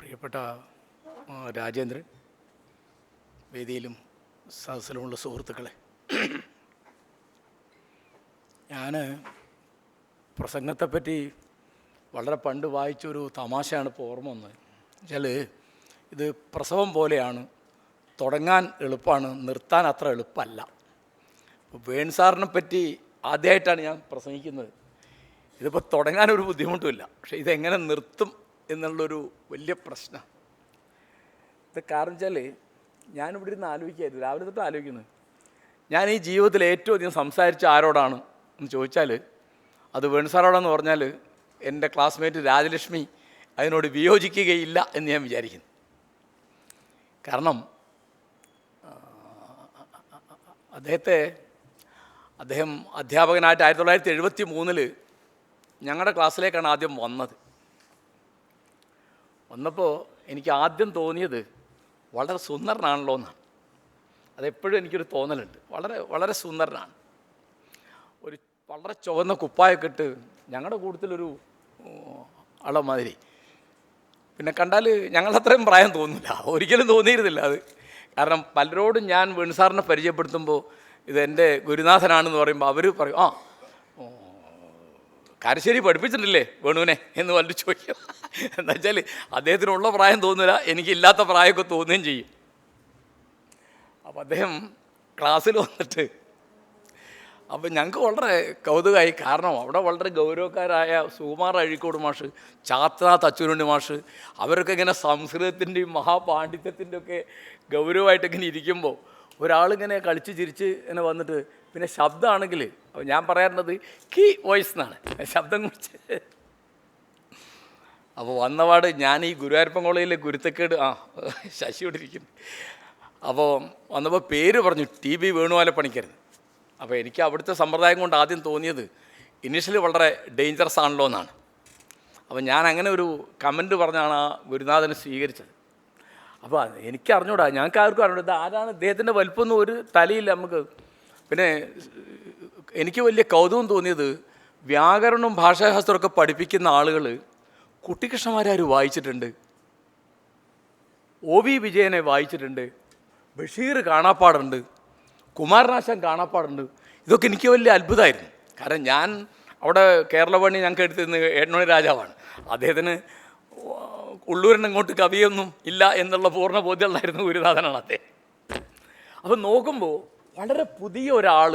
പ്രിയപ്പെട്ട രാജേന്ദ്രൻ, വേദിയിലും സദസ്സിലുമുള്ള സുഹൃത്തുക്കളെ, ഞാൻ പ്രസംഗത്തെപ്പറ്റി വളരെ പണ്ട് വായിച്ചൊരു തമാശയാണ് ഇപ്പോൾ ഓർമ്മ വന്നത്. വെച്ചാൽ ഇത് പ്രസവം പോലെയാണ്, തുടങ്ങാൻ എളുപ്പമാണ്, നിർത്താൻ അത്ര എളുപ്പമല്ല. ഇപ്പോൾ വേൺ സാറിനെ പറ്റി ആദ്യമായിട്ടാണ് ഞാൻ പ്രസംഗിക്കുന്നത്. ഇതിപ്പോൾ തുടങ്ങാനൊരു ബുദ്ധിമുട്ടുമില്ല, പക്ഷേ ഇതെങ്ങനെ നിർത്തും എന്നുള്ളൊരു വലിയ പ്രശ്നം. ഇത് കാരണം വെച്ചാൽ ഞാനിവിടെ ഇരുന്ന് ആലോചിക്കായിരുന്നു, രാവിലെ തൊട്ട് ആലോചിക്കുന്നത്. ഞാൻ ഈ ജീവിതത്തിൽ ഏറ്റവും അധികം സംസാരിച്ച ആരോടാണ് എന്ന് ചോദിച്ചാൽ അത് വേൺ സാറോടാന്ന് പറഞ്ഞാൽ എൻ്റെ ക്ലാസ്മേറ്റ് രാജലക്ഷ്മി അതിനോട് വിയോജിക്കുകയില്ല എന്ന് ഞാൻ വിചാരിക്കുന്നു. കാരണം അദ്ദേഹം അധ്യാപകനായിട്ട് 1973 ഞങ്ങളുടെ ക്ലാസ്സിലേക്കാണ് ആദ്യം വന്നപ്പോൾ എനിക്ക് ആദ്യം തോന്നിയത് വളരെ സുന്ദരനാണല്ലോ എന്നാണ്. അതെപ്പോഴും എനിക്കൊരു തോന്നലുണ്ട്, വളരെ സുന്ദരനാണ്. ഒരു വളരെ ചുവന്ന കുപ്പായൊക്കെ ഇട്ട് ഞങ്ങളുടെ കൂട്ടത്തിലൊരു ആളമാതിരി. പിന്നെ കണ്ടാൽ ഞങ്ങളത്രയും പ്രായം തോന്നില്ല, ഒരിക്കലും തോന്നിയിരുന്നില്ല അത്. കാരണം പലരോടും ഞാൻ വേൺ സാറിനെ പരിചയപ്പെടുത്തുമ്പോൾ ഇതെൻ്റെ ഗുരുനാഥനാണെന്ന് പറയുമ്പോൾ അവർ പറയും, കാരശ്ശേരി പഠിപ്പിച്ചിട്ടില്ലേ വേണുവിനെ എന്ന് വല്ലതും ചോദിക്കും. എന്താ വെച്ചാൽ അദ്ദേഹത്തിനുള്ള പ്രായം തോന്നില്ല, എനിക്കില്ലാത്ത പ്രായമൊക്കെ തോന്നുകയും ചെയ്യും. അപ്പോൾ അദ്ദേഹം ക്ലാസ്സിൽ വന്നിട്ട് അപ്പോൾ ഞങ്ങൾക്ക് വളരെ കൗതുകമായി. കാരണം അവിടെ വളരെ ഗൗരവക്കാരായ സുകുമാർ അഴീക്കോട് മാഷ്, ചാത്തനാഥ് അച്യുതനുണ്ണി മാഷ്, അവരൊക്കെ ഇങ്ങനെ സംസ്കൃതത്തിൻ്റെയും മഹാപാണ്ഡിത്യത്തിൻ്റെ ഒക്കെ ഗൗരവമായിട്ട് ഇങ്ങനെ ഇരിക്കുമ്പോൾ ഒരാളിങ്ങനെ കളിച്ച് ചിരിച്ച് ഇങ്ങനെ വന്നിട്ട്, പിന്നെ ശബ്ദമാണെങ്കിൽ ഞാൻ പറയാറുള്ളത് കീ വോയിസ് എന്നാണ്, ശബ്ദം കുറിച്ച്. അപ്പോൾ വന്നപാട് ഞാൻ ഈ ഗുരുവായൂരപ്പൻ കോളേജിലെ ഗുരുത്തക്കേട് ശശിയോട് ഇരിക്കുന്നു. അപ്പോൾ വന്നപ്പോൾ പേര് പറഞ്ഞു TB വേണുഗോപാലപ്പണിക്കരുത്. അപ്പോൾ എനിക്ക് അവിടുത്തെ സമ്പ്രദായം കൊണ്ട് ആദ്യം തോന്നിയത് ഇനീഷ്യലി വളരെ ഡേഞ്ചറസ് ആണല്ലോ എന്നാണ്. അപ്പോൾ ഞാൻ അങ്ങനെ ഒരു കമൻറ്റ് പറഞ്ഞാണ് ആ ഗുരുനാഥനെ സ്വീകരിച്ചത്. അപ്പോൾ എനിക്ക് അറിഞ്ഞൂടാ, ഞങ്ങൾക്ക് ആർക്കും അറിഞ്ഞൂടാ ഇത് ആരാണ്, ഇദ്ദേഹത്തിൻ്റെ വലിപ്പമൊന്നും ഒരു തലയില്ല നമുക്ക്. പിന്നെ എനിക്ക് വലിയ കൗതുകം തോന്നിയത് വ്യാകരണവും ഭാഷാശാസ്ത്രമൊക്കെ പഠിപ്പിക്കുന്ന ആളുകൾ കുട്ടിക്കൃഷ്ണമാരാർ വായിച്ചിട്ടുണ്ട്, OV വിജയനെ വായിച്ചിട്ടുണ്ട്, ബഷീർ കാണാപ്പാടുണ്ട്, കുമാരനാശാൻ കാണാപ്പാടുണ്ട്. ഇതൊക്കെ എനിക്ക് വലിയ അത്ഭുതമായിരുന്നു. കാരണം ഞാൻ അവിടെ കേരളവാണി ഞങ്ങൾക്ക് എടുത്തിരുന്ന ഏട്ടനോണി രാജാവാണ്. അദ്ദേഹത്തിന് ഉള്ളൂരിനങ്ങോട്ട് കവിയൊന്നും ഇല്ല എന്നുള്ള പൂർണ്ണ ബോധ്യമുള്ളായിരുന്നു ഗുരുനാഥനാണ് അദ്ദേഹം. അപ്പോൾ നോക്കുമ്പോൾ വളരെ പുതിയ ഒരാൾ.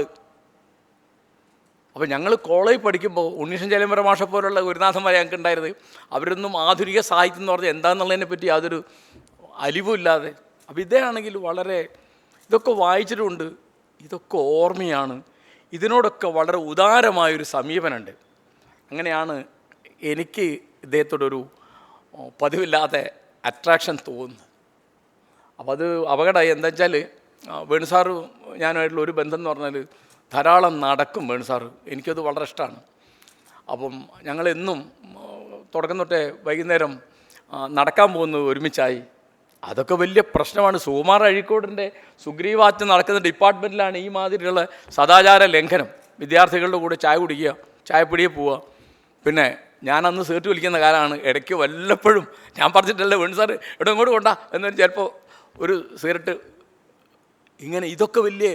അപ്പോൾ ഞങ്ങൾ കോളേജിൽ പഠിക്കുമ്പോൾ ഉണ്ണീഷൻ ചേലമ്പര മാഷ പോലുള്ള ഗുരുനാഥന്മാരെ ഞങ്ങൾക്ക് ഉണ്ടായിരുന്നത്, അവരൊന്നും ആധുനിക സാഹിത്യം എന്ന് പറഞ്ഞാൽ എന്താണെന്നുള്ളതിനെ പറ്റി യാതൊരു അലിവുമില്ലാതെ. അപ്പോൾ ഇതേയാണെങ്കിൽ വളരെ ഇതൊക്കെ വായിച്ചിട്ടുണ്ട്, ഇതൊക്കെ ഓർമ്മയാണ്, ഇതിനോടൊക്കെ വളരെ ഉദാരമായൊരു സമീപനമുണ്ട്. അങ്ങനെയാണ് എനിക്ക് ഇദ്ദേഹത്തോടൊരു പതിവില്ലാതെ അട്രാക്ഷൻ തോന്നുന്നത്. അപ്പോൾ അത് അപകടമായി. എന്താ വെച്ചാൽ വേണു സാറ് ഞാനായിട്ടുള്ള ഒരു ബന്ധം എന്ന് പറഞ്ഞാൽ ധാരാളം നടക്കും വേണു സാറ്, എനിക്കത് വളരെ ഇഷ്ടമാണ്. അപ്പം ഞങ്ങളെന്നും തുടക്കം തൊട്ടേ വൈകുന്നേരം നടക്കാൻ പോകുന്നത് ഒരുമിച്ചായി. അതൊക്കെ വലിയ പ്രശ്നമാണ്. സുകുമാർ അഴീക്കോടിൻ്റെ സുഗ്രീവാജ്ഞ നടക്കുന്ന ഡിപ്പാർട്ട്മെൻറ്റിലാണ് ഈ മാതിരിയുള്ള സദാചാര ലംഘനം. വിദ്യാർത്ഥികളുടെ കൂടെ ചായ കുടിക്കുക, ചായപ്പിടിയെ പോവുക. പിന്നെ ഞാനന്ന് സീറ്റ് വലിക്കുന്ന കാലമാണ്. ഇടയ്ക്ക് വല്ലപ്പോഴും ഞാൻ പറഞ്ഞിട്ടല്ലേ വേണു സാറ് ഇവിടെ ഇങ്ങോട്ട് കൊണ്ടാ എന്നൊരു ചിലപ്പോൾ ഒരു സിഗരറ്റ് ഇങ്ങനെ. ഇതൊക്കെ വലിയ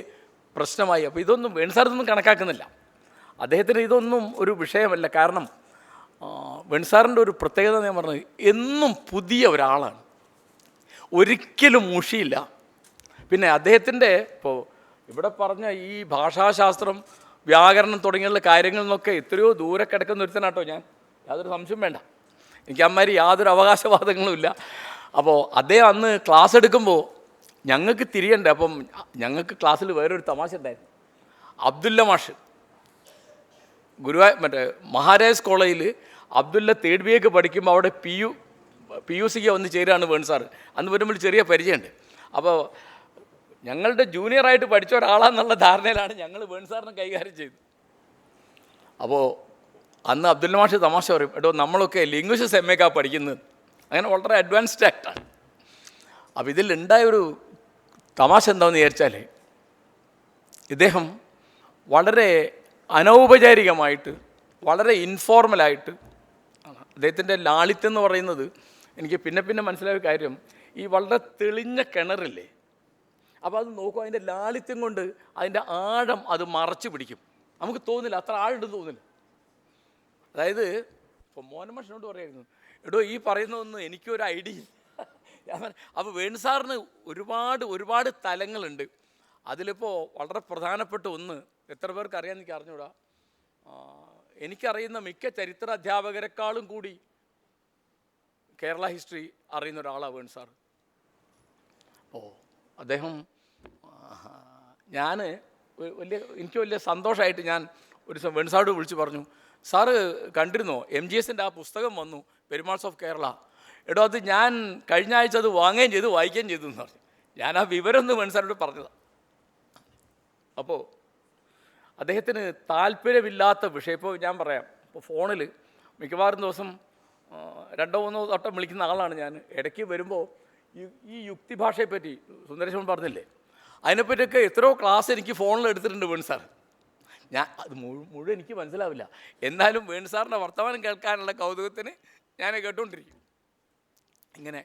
പ്രശ്നമായി. അപ്പോൾ ഇതൊന്നും വേണു സാർ ഇതൊന്നും കണക്കാക്കുന്നില്ല, അദ്ദേഹത്തിന് ഇതൊന്നും ഒരു വിഷയമല്ല. കാരണം വേണു സാറിൻ്റെ ഒരു പ്രത്യേകത ഞാൻ പറഞ്ഞത്, എന്നും പുതിയ ഒരാളാണ്, ഒരിക്കലും മുഷിയില്ല. പിന്നെ അദ്ദേഹത്തിൻ്റെ ഇപ്പോൾ ഇവിടെ പറഞ്ഞ ഈ ഭാഷാശാസ്ത്രം, വ്യാകരണം തുടങ്ങിയുള്ള കാര്യങ്ങളിൽ നിന്നൊക്കെ എത്രയോ ദൂരെ കിടക്കുന്ന ഒരുത്തനാട്ടോ ഞാൻ, യാതൊരു സംശയം വേണ്ട. എനിക്ക് അമ്മാതിരി യാതൊരു അവകാശവാദങ്ങളുമില്ല. അപ്പോൾ അദ്ദേഹം അന്ന് ക്ലാസ് എടുക്കുമ്പോൾ ഞങ്ങൾക്ക് തിരിയണ്ടേ. അപ്പം ഞങ്ങൾക്ക് ക്ലാസ്സിൽ വേറൊരു തമാശ ഉണ്ടായിരുന്നു. അബ്ദുല്ല മാഷ് മറ്റേ മഹാരാജ് കോളേജിൽ അബ്ദുല്ല 3rd BA പഠിക്കുമ്പോൾ അവിടെ PUC വന്ന് ചേരുകയാണ് വേൺ സാറ്. അന്ന് വരുമ്പോൾ ചെറിയ പരിചയമുണ്ട്. അപ്പോൾ ഞങ്ങളുടെ ജൂനിയറായിട്ട് പഠിച്ച ഒരാളാന്നുള്ള ധാരണയിലാണ് ഞങ്ങൾ വേൺ സാറിനെ കൈകാര്യം ചെയ്തത്. അപ്പോൾ അന്ന് അബ്ദുല്ല മാഷ് തമാശ പറയും, എടോ നമ്മളൊക്കെ ലിംഗ്വിസ്റ്റിക്സ് MA പഠിക്കുന്നത്, അങ്ങനെ വളരെ അഡ്വാൻസ്ഡ് ആക്ടാണ്. അപ്പോൾ ഇതിലുണ്ടായൊരു തമാശ എന്താണെന്ന് വിചാരിച്ചാൽ, ഇദ്ദേഹം വളരെ അനൗപചാരികമായിട്ട്, വളരെ ഇൻഫോർമലായിട്ട്, അദ്ദേഹത്തിൻ്റെ ലാളിത്യം എന്ന് പറയുന്നത് എനിക്ക് പിന്നെ പിന്നെ മനസ്സിലായ കാര്യം, ഈ വളരെ തെളിഞ്ഞ കിണറില്ലേ, അപ്പോൾ അത് നോക്കും, അതിൻ്റെ ലാളിത്യം കൊണ്ട് അതിൻ്റെ ആഴം അത് മറച്ചു പിടിക്കും. നമുക്ക് തോന്നില്ല, അത്ര ആഴുണ്ടെന്ന് തോന്നില്ല. അതായത് ഇപ്പോൾ മോനമ്മനോട് പറയായിരുന്നു, എടോ ഈ പറയുന്നതൊന്നും എനിക്കൊരു ഐഡിയ ഇല്ല. ഞാൻ അപ്പോൾ വേണു സാറിന് ഒരുപാട് ഒരുപാട് തലങ്ങളുണ്ട്. അതിലിപ്പോൾ വളരെ പ്രധാനപ്പെട്ട ഒന്ന്, എത്ര പേർക്ക് അറിയാമെന്ന് എനിക്ക് അറിഞ്ഞൂടാ, എനിക്കറിയുന്ന മിക്ക ചരിത്ര അധ്യാപകരെക്കാളും കൂടി കേരള ഹിസ്റ്ററി അറിയുന്ന ഒരാളാണ് വേണു സാർ. അദ്ദേഹം എനിക്ക് വലിയ സന്തോഷമായിട്ട് ഞാൻ ഒരു ദിവസം വേണു സാറോട് വിളിച്ച് പറഞ്ഞു, സാറ് കണ്ടിരുന്നോ MGSൻ്റെ ആ പുസ്തകം വന്നു, പെരുമാൾസ് ഓഫ് കേരള. എടോ അത് ഞാൻ കഴിഞ്ഞ ആഴ്ച അത് വാങ്ങുകയും ചെയ്തു, വായിക്കുകയും ചെയ്തു എന്ന് പറഞ്ഞു. ഞാൻ ആ വിവരം ഒന്ന് വേണു സാറോട് പറഞ്ഞതാണ്. അപ്പോൾ അദ്ദേഹത്തിന് താല്പര്യമില്ലാത്ത വിഷയം, ഇപ്പോൾ ഞാൻ പറയാം, ഇപ്പോൾ ഫോണിൽ മിക്കവാറും ദിവസം 2-3 വട്ടം വിളിക്കുന്ന ആളാണ് ഞാൻ. ഇടയ്ക്ക് വരുമ്പോൾ ഈ യുക്തിഭാഷയെപ്പറ്റി സുന്ദരേശൻ പറഞ്ഞില്ലേ, അതിനെപ്പറ്റിയൊക്കെ എത്രയോ ക്ലാസ് എനിക്ക് ഫോണിൽ എടുത്തിട്ടുണ്ട് വേണു സാർ. ഞാൻ അത് മുഴുവൻ എനിക്ക് മനസ്സിലാവില്ല, എന്നാലും വേണു സാറിൻ്റെ വർത്തമാനം കേൾക്കാനുള്ള കൗതുകത്തിന് ഞാൻ കേട്ടുകൊണ്ടിരിക്കും. ഇങ്ങനെ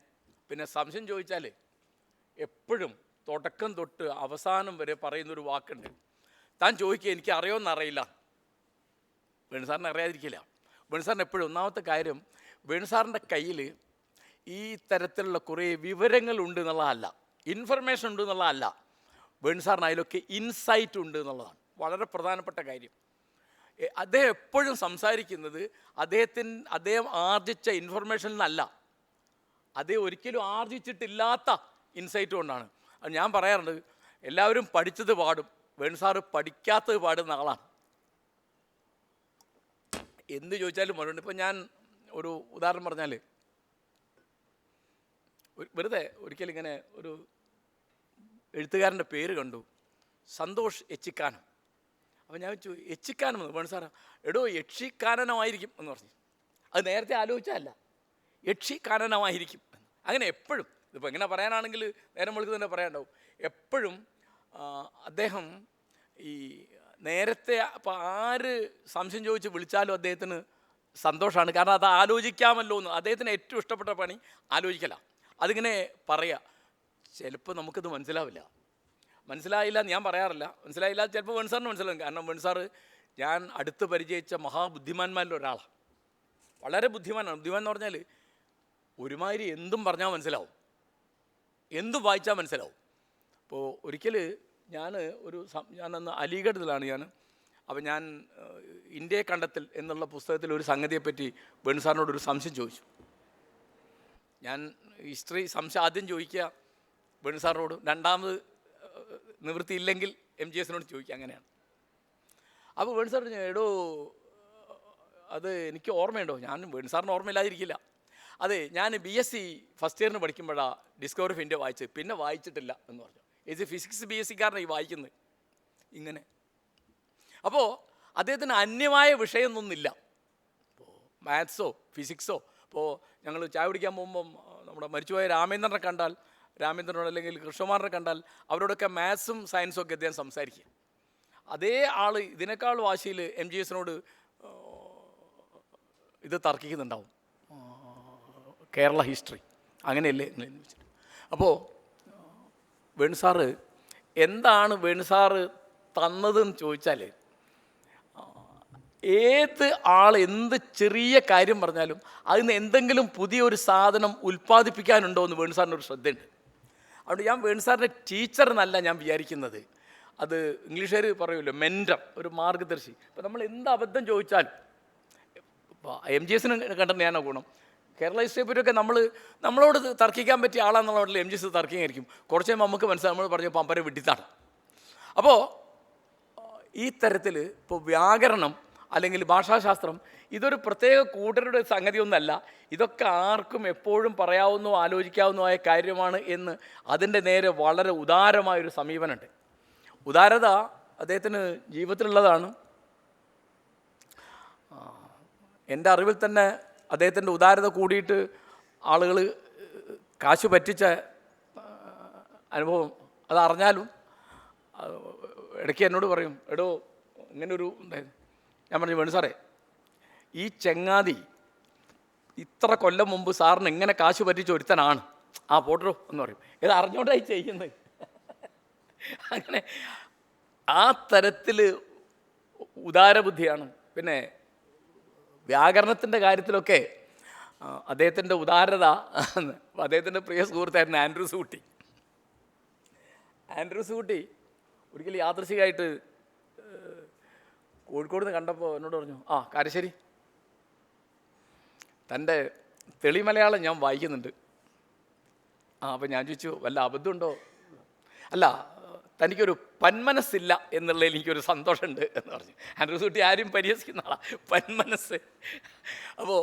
പിന്നെ സംശയം ചോദിച്ചാൽ എപ്പോഴും തുടക്കം തൊട്ട് അവസാനം വരെ പറയുന്നൊരു വാക്കുണ്ട്, താൻ ചോദിക്കുക എനിക്ക് അറിയുമെന്നറിയില്ല. വേണു സാറിന് അറിയാതിരിക്കില്ല. വേണു സാറിന് എപ്പോഴും ഒന്നാമത്തെ കാര്യം, വേണു സാറിൻ്റെ കയ്യിൽ ഈ തരത്തിലുള്ള കുറേ വിവരങ്ങളുണ്ട് എന്നുള്ളതല്ല, ഇൻഫർമേഷൻ ഉണ്ട് എന്നുള്ളതല്ല, വേണു സാറിന് അതിലൊക്കെ ഇൻസൈറ്റ് ഉണ്ട് എന്നുള്ളതാണ് വളരെ പ്രധാനപ്പെട്ട കാര്യം. അദ്ദേഹം എപ്പോഴും സംസാരിക്കുന്നത് അദ്ദേഹം ആർജിച്ച ഇൻഫർമേഷനിൽ നിന്നല്ല, അദ്ദേഹം ഒരിക്കലും ആർജിച്ചിട്ടില്ലാത്ത ഇൻസൈറ്റ് കൊണ്ടാണ്. അത് ഞാൻ പറയാറുണ്ട്, എല്ലാവരും പഠിച്ചത് പാടും, വേണു സാറ് പഠിക്കാത്തത് പാടുന്ന ആളാണ്. എന്ത് ചോദിച്ചാലും മറുപടി. ഇപ്പം ഞാൻ ഒരു ഉദാഹരണം പറഞ്ഞാൽ, വെറുതെ ഒരിക്കലും ഇങ്ങനെ ഒരു എഴുത്തുകാരൻ്റെ പേര് കണ്ടു, സന്തോഷ് എച്ചിക്കാനം. അപ്പോൾ ഞാൻ ചോദിച്ചു, എച്ചിക്കാനം എന്ന് വേണു സാറാ, എടോ യക്ഷിക്കാനനമായിരിക്കും എന്ന് പറഞ്ഞു. അത് നേരത്തെ ആലോചിച്ചതല്ല, യക്ഷിക്കാനനമായിരിക്കും. അങ്ങനെ എപ്പോഴും, ഇതിപ്പോൾ എങ്ങനെ പറയാനാണെങ്കിൽ നേരം വിളിക്ക് തന്നെ പറയാനുണ്ടാവും. എപ്പോഴും അദ്ദേഹം ഈ നേരത്തെ ഇപ്പോൾ ആര് സംശയം ചോദിച്ച് വിളിച്ചാലും അദ്ദേഹത്തിന് സന്തോഷമാണ്. കാരണം അത് ആലോചിക്കാമല്ലോ എന്ന്. അദ്ദേഹത്തിന് ഏറ്റവും ഇഷ്ടപ്പെട്ട പണി ആലോചിക്കല. അതിങ്ങനെ പറയുക. ചിലപ്പോൾ നമുക്കത് മനസ്സിലായില്ല എന്ന് ഞാൻ പറയാറില്ല. മനസ്സിലായില്ല ചിലപ്പോൾ വേണു സാറിന് മനസ്സിലാവും. കാരണം വേണു സാറ് ഞാൻ അടുത്ത് പരിചയിച്ച മഹാബുദ്ധിമാന്മാരിൽ ഒരാളാണ്. വളരെ ബുദ്ധിമാനാണ്. ബുദ്ധിമാൻ എന്ന് പറഞ്ഞാൽ ഒരുമാതിരി എന്തും പറഞ്ഞാൽ മനസ്സിലാവും, എന്തും വായിച്ചാൽ മനസ്സിലാവും. അപ്പോൾ ഒരിക്കൽ ഞാനന്ന് അലിഗഡിലാണ് ഞാൻ. അപ്പോൾ ഞാൻ ഇന്ത്യയെ കണ്ടെത്തൽ എന്നുള്ള പുസ്തകത്തിൽ ഒരു സംഗതിയെപ്പറ്റി വേണു സാറിനോടൊരു സംശയം ചോദിച്ചു. ഞാൻ ഹിസ്റ്ററി സംശയം ആദ്യം ചോദിക്കുക വേണു സാറിനോട്, രണ്ടാമത് നിവൃത്തിയില്ലെങ്കിൽ MGSനോട് ചോദിക്കുക, അങ്ങനെയാണ്. അപ്പോൾ വേണു സാർ എടോ അത് എനിക്ക് ഓർമ്മയുണ്ടോ? ഞാൻ വേണു സാറിന് ഓർമ്മയില്ലാതിരിക്കില്ല. അതെ, ഞാൻ BSc ഫസ്റ്റ് ഇയറിന് പഠിക്കുമ്പോഴാണ് ഡിസ്കവറി ഓഫ് ഇന്ത്യ വായിച്ചത്, പിന്നെ വായിച്ചിട്ടില്ല എന്ന് പറഞ്ഞു. ഇത് ഫിസിക്സ് BScക്കാരനാണ് ഈ വായിക്കുന്നത് ഇങ്ങനെ. അപ്പോൾ അദ്ദേഹത്തിന് അന്യമായ വിഷയമൊന്നുമില്ല. ഇപ്പോൾ മാത്സോ ഫിസിക്സോ, ഇപ്പോൾ ഞങ്ങൾ ചായ കുടിക്കാൻ പോകുമ്പം നമ്മുടെ മരിച്ചുപോയ രാമേന്ദ്രനെ കണ്ടാൽ, രാമേന്ദ്രനോട് അല്ലെങ്കിൽ കൃഷ്ണകുമാറിനെ കണ്ടാൽ അവരോടൊക്കെ മാത്സും സയൻസും ഒക്കെ അദ്ദേഹം സംസാരിക്കുക. അതേ ആൾ ഇതിനേക്കാൾ വാശിയിൽ MGSനോട് ഇത് തർക്കിക്കുന്നുണ്ടാവും, കേരള ഹിസ്റ്ററി അങ്ങനെയല്ലേ എന്ന് വെച്ചിട്ട്. അപ്പോൾ വേണു സാറ് എന്താണ് വേണു സാറ് തന്നതെന്ന് ചോദിച്ചാൽ, ഏത് ആൾ എന്ത് ചെറിയ കാര്യം പറഞ്ഞാലും അതിന് എന്തെങ്കിലും പുതിയൊരു സാധനം ഉൽപ്പാദിപ്പിക്കാനുണ്ടോ എന്ന് വേണു സാറിനൊരു ശ്രദ്ധയുണ്ട്. അതുകൊണ്ട് ഞാൻ വേണു സാറിൻ്റെ ടീച്ചർ എന്നല്ല ഞാൻ വിചാരിക്കുന്നത്, അത് ഇംഗ്ലീഷുകാർ പറയുമല്ലോ മെൻറ്റർ, ഒരു മാർഗദർശി. ഇപ്പോൾ നമ്മൾ എന്ത് അബദ്ധം ചോദിച്ചാലും, ഇപ്പോൾ MGSന് കണ്ടിട്ട് ഞാനോ ഗുണം, കേരള ഹിസ്റ്ററിയെ പറ്റിയൊക്കെ നമ്മളോട് തർക്കിക്കാൻ പറ്റിയ ആളാന്നുള്ള മട്ടിൽ MGS തർക്കിയായിരിക്കും. കുറച്ച് കഴിയുമ്പോൾ നമുക്ക് മനസ്സിലാവും നമ്മൾ പറഞ്ഞ പമ്പര വിട്ടിത്താണ്. അപ്പോൾ ഈ തരത്തിൽ ഇപ്പോൾ വ്യാകരണം അല്ലെങ്കിൽ ഭാഷാശാസ്ത്രം ഇതൊരു പ്രത്യേക കൂട്ടരുടെ സംഗതിയൊന്നല്ല, ഇതൊക്കെ ആർക്കും എപ്പോഴും പറയാവുന്നോ ആലോചിക്കാവുന്നതായ കാര്യമാണ് എന്ന് അതിൻ്റെ നേരെ വളരെ ഉദാരമായൊരു സമീപനമുണ്ട്. ഉദാരത അദ്ദേഹത്തിന് ജീവിതത്തിലുള്ളതാണ്. എൻ്റെ അറിവിൽ തന്നെ അദ്ദേഹത്തിൻ്റെ ഉദാരത കൂടിയിട്ട് ആളുകൾ കാശ് പറ്റിച്ച അനുഭവം അതറിഞ്ഞാലും ഇടയ്ക്ക് എന്നോട് പറയും, എടോ ഇങ്ങനൊരു ഉണ്ടായിരുന്നു. ഞാൻ പറഞ്ഞു, വേണു സാറേ ഈ ചങ്ങാതി ഇത്ര കൊല്ലം മുമ്പ് സാറിന് ഇങ്ങനെ കാശ് പറ്റിച്ച് ഒരുത്തനാണ് ആ പോട്ടറോ എന്ന് പറയും. ഇത് അറിഞ്ഞോണ്ടായി ചെയ്യുന്നത്. അങ്ങനെ ആ തരത്തിൽ ഉദാരബുദ്ധിയാണ്. പിന്നെ വ്യാകരണത്തിൻ്റെ കാര്യത്തിലൊക്കെ അദ്ദേഹത്തിൻ്റെ ഉദാരത, അദ്ദേഹത്തിൻ്റെ പ്രിയ സുഹൃത്തായിരുന്നു ആൻഡ്രൂസ് കുട്ടി. ആൻഡ്രൂസ് കുട്ടി ഒരിക്കലും യാദൃശികമായിട്ട് കോഴിക്കോട് നിന്ന് കണ്ടപ്പോൾ എന്നോട് പറഞ്ഞു, ആ കാരശ്ശേരി, തൻ്റെ തെളിമലയാളം ഞാൻ വായിക്കുന്നുണ്ട്. അപ്പോൾ ഞാൻ ചോദിച്ചു, വല്ല അബദ്ധമുണ്ടോ? അല്ല, തനിക്കൊരു പന്മനസ്സില്ല എന്നുള്ളതിൽ എനിക്കൊരു സന്തോഷമുണ്ട് എന്ന് പറഞ്ഞു. ആൻഡ്രൂസ് കുട്ടി ആരും പരിഹസിക്കുന്ന ആളാണ്, പന്മനസ്. അപ്പോൾ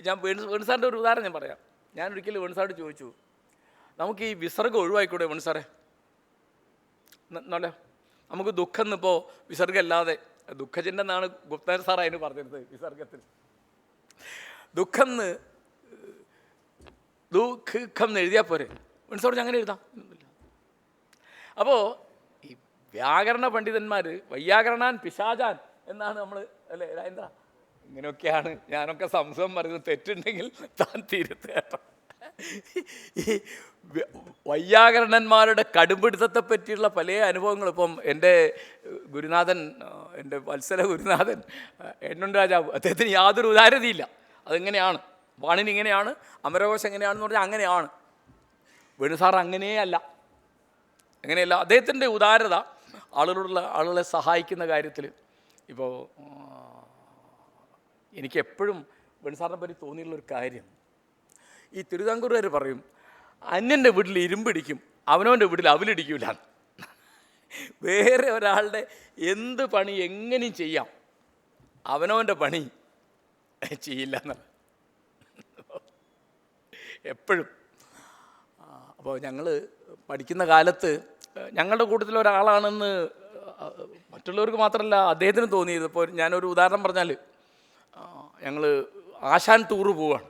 ഞാൻ വേണുസാറിൻ്റെ ഒരു ഉദാഹരണം ഞാൻ പറയാം. ഞാൻ ഒരിക്കലും വേണുസാറോട് ചോദിച്ചു, നമുക്ക് ഈ വിസർഗം ഒഴിവായിക്കൂടെ വേണുസാറേ? എന്നല്ലോ, നമുക്ക് ദുഃഖം എന്നിപ്പോൾ വിസർഗം അല്ലാതെ, ദുഃഖചിഹ്നം എന്നാണ് ഗുപ്തൻ സാർ അതിന് പറഞ്ഞിരുന്നത്. വിസർഗത്തിൽ ദുഃഖം ദുഃഖം എന്ന് എഴുതിയാൽ പോരെ? വേണുസാർ അങ്ങനെ എഴുതാം. അപ്പോൾ ഈ വ്യാകരണ പണ്ഡിതന്മാർ വൈയാകരണാൻ പിശാചാൻ എന്നാണ് നമ്മൾ അല്ലേ രാജേന്ദ്ര? ഇങ്ങനെയൊക്കെയാണ് ഞാനൊക്കെ സംശയം പറയുന്നത്. തെറ്റുണ്ടെങ്കിൽ താൻ തിരുത്ത് കേട്ടോ. ഈ വൈയാകരണന്മാരുടെ കടുംപിടുത്തത്തെ പറ്റിയുള്ള പല അനുഭവങ്ങളും ഇപ്പം എൻ്റെ ഗുരുനാഥൻ, എൻ്റെ വത്സല ഗുരുനാഥൻ എണ്ണുൺ രാജാവ്, അദ്ദേഹത്തിന് യാതൊരു ഉദാരതയില്ല. അതെങ്ങനെയാണ്, വാണിന് ഇങ്ങനെയാണ്, അമരകോശം എങ്ങനെയാണെന്ന് പറഞ്ഞാൽ അങ്ങനെയാണ്. വേണുസാർ അങ്ങനെയല്ല. അദ്ദേഹത്തിൻ്റെ ഉദാരത ആളുകളെ സഹായിക്കുന്ന കാര്യത്തിൽ. ഇപ്പോൾ എനിക്കെപ്പോഴും വേണുസാറിനെ പറ്റി തോന്നിയുള്ളൊരു കാര്യം, ഈ തിരുവിതാംകൂറുകാർ പറയും, അന്യൻ്റെ വീട്ടിൽ ഇരുമ്പിടിക്കും, അവനവൻ്റെ വീട്ടിൽ അവലിടിക്കൂല. വേറെ ഒരാളുടെ എന്ത് പണി എങ്ങനെയും ചെയ്യാം, അവനവൻ്റെ പണി ചെയ്യില്ല എന്നല്ല എപ്പോഴും. അപ്പോൾ ഞങ്ങൾ പഠിക്കുന്ന കാലത്ത് ഞങ്ങളുടെ കൂട്ടത്തിൽ ഒരാളാണെന്ന് മറ്റുള്ളവർക്ക് മാത്രമല്ല അദ്ദേഹത്തിന് തോന്നിയത്. ഇപ്പോൾ ഞാനൊരു ഉദാഹരണം പറഞ്ഞാൽ, ഞങ്ങൾ ആശാൻ ടൂറ് പോവുകയാണ്.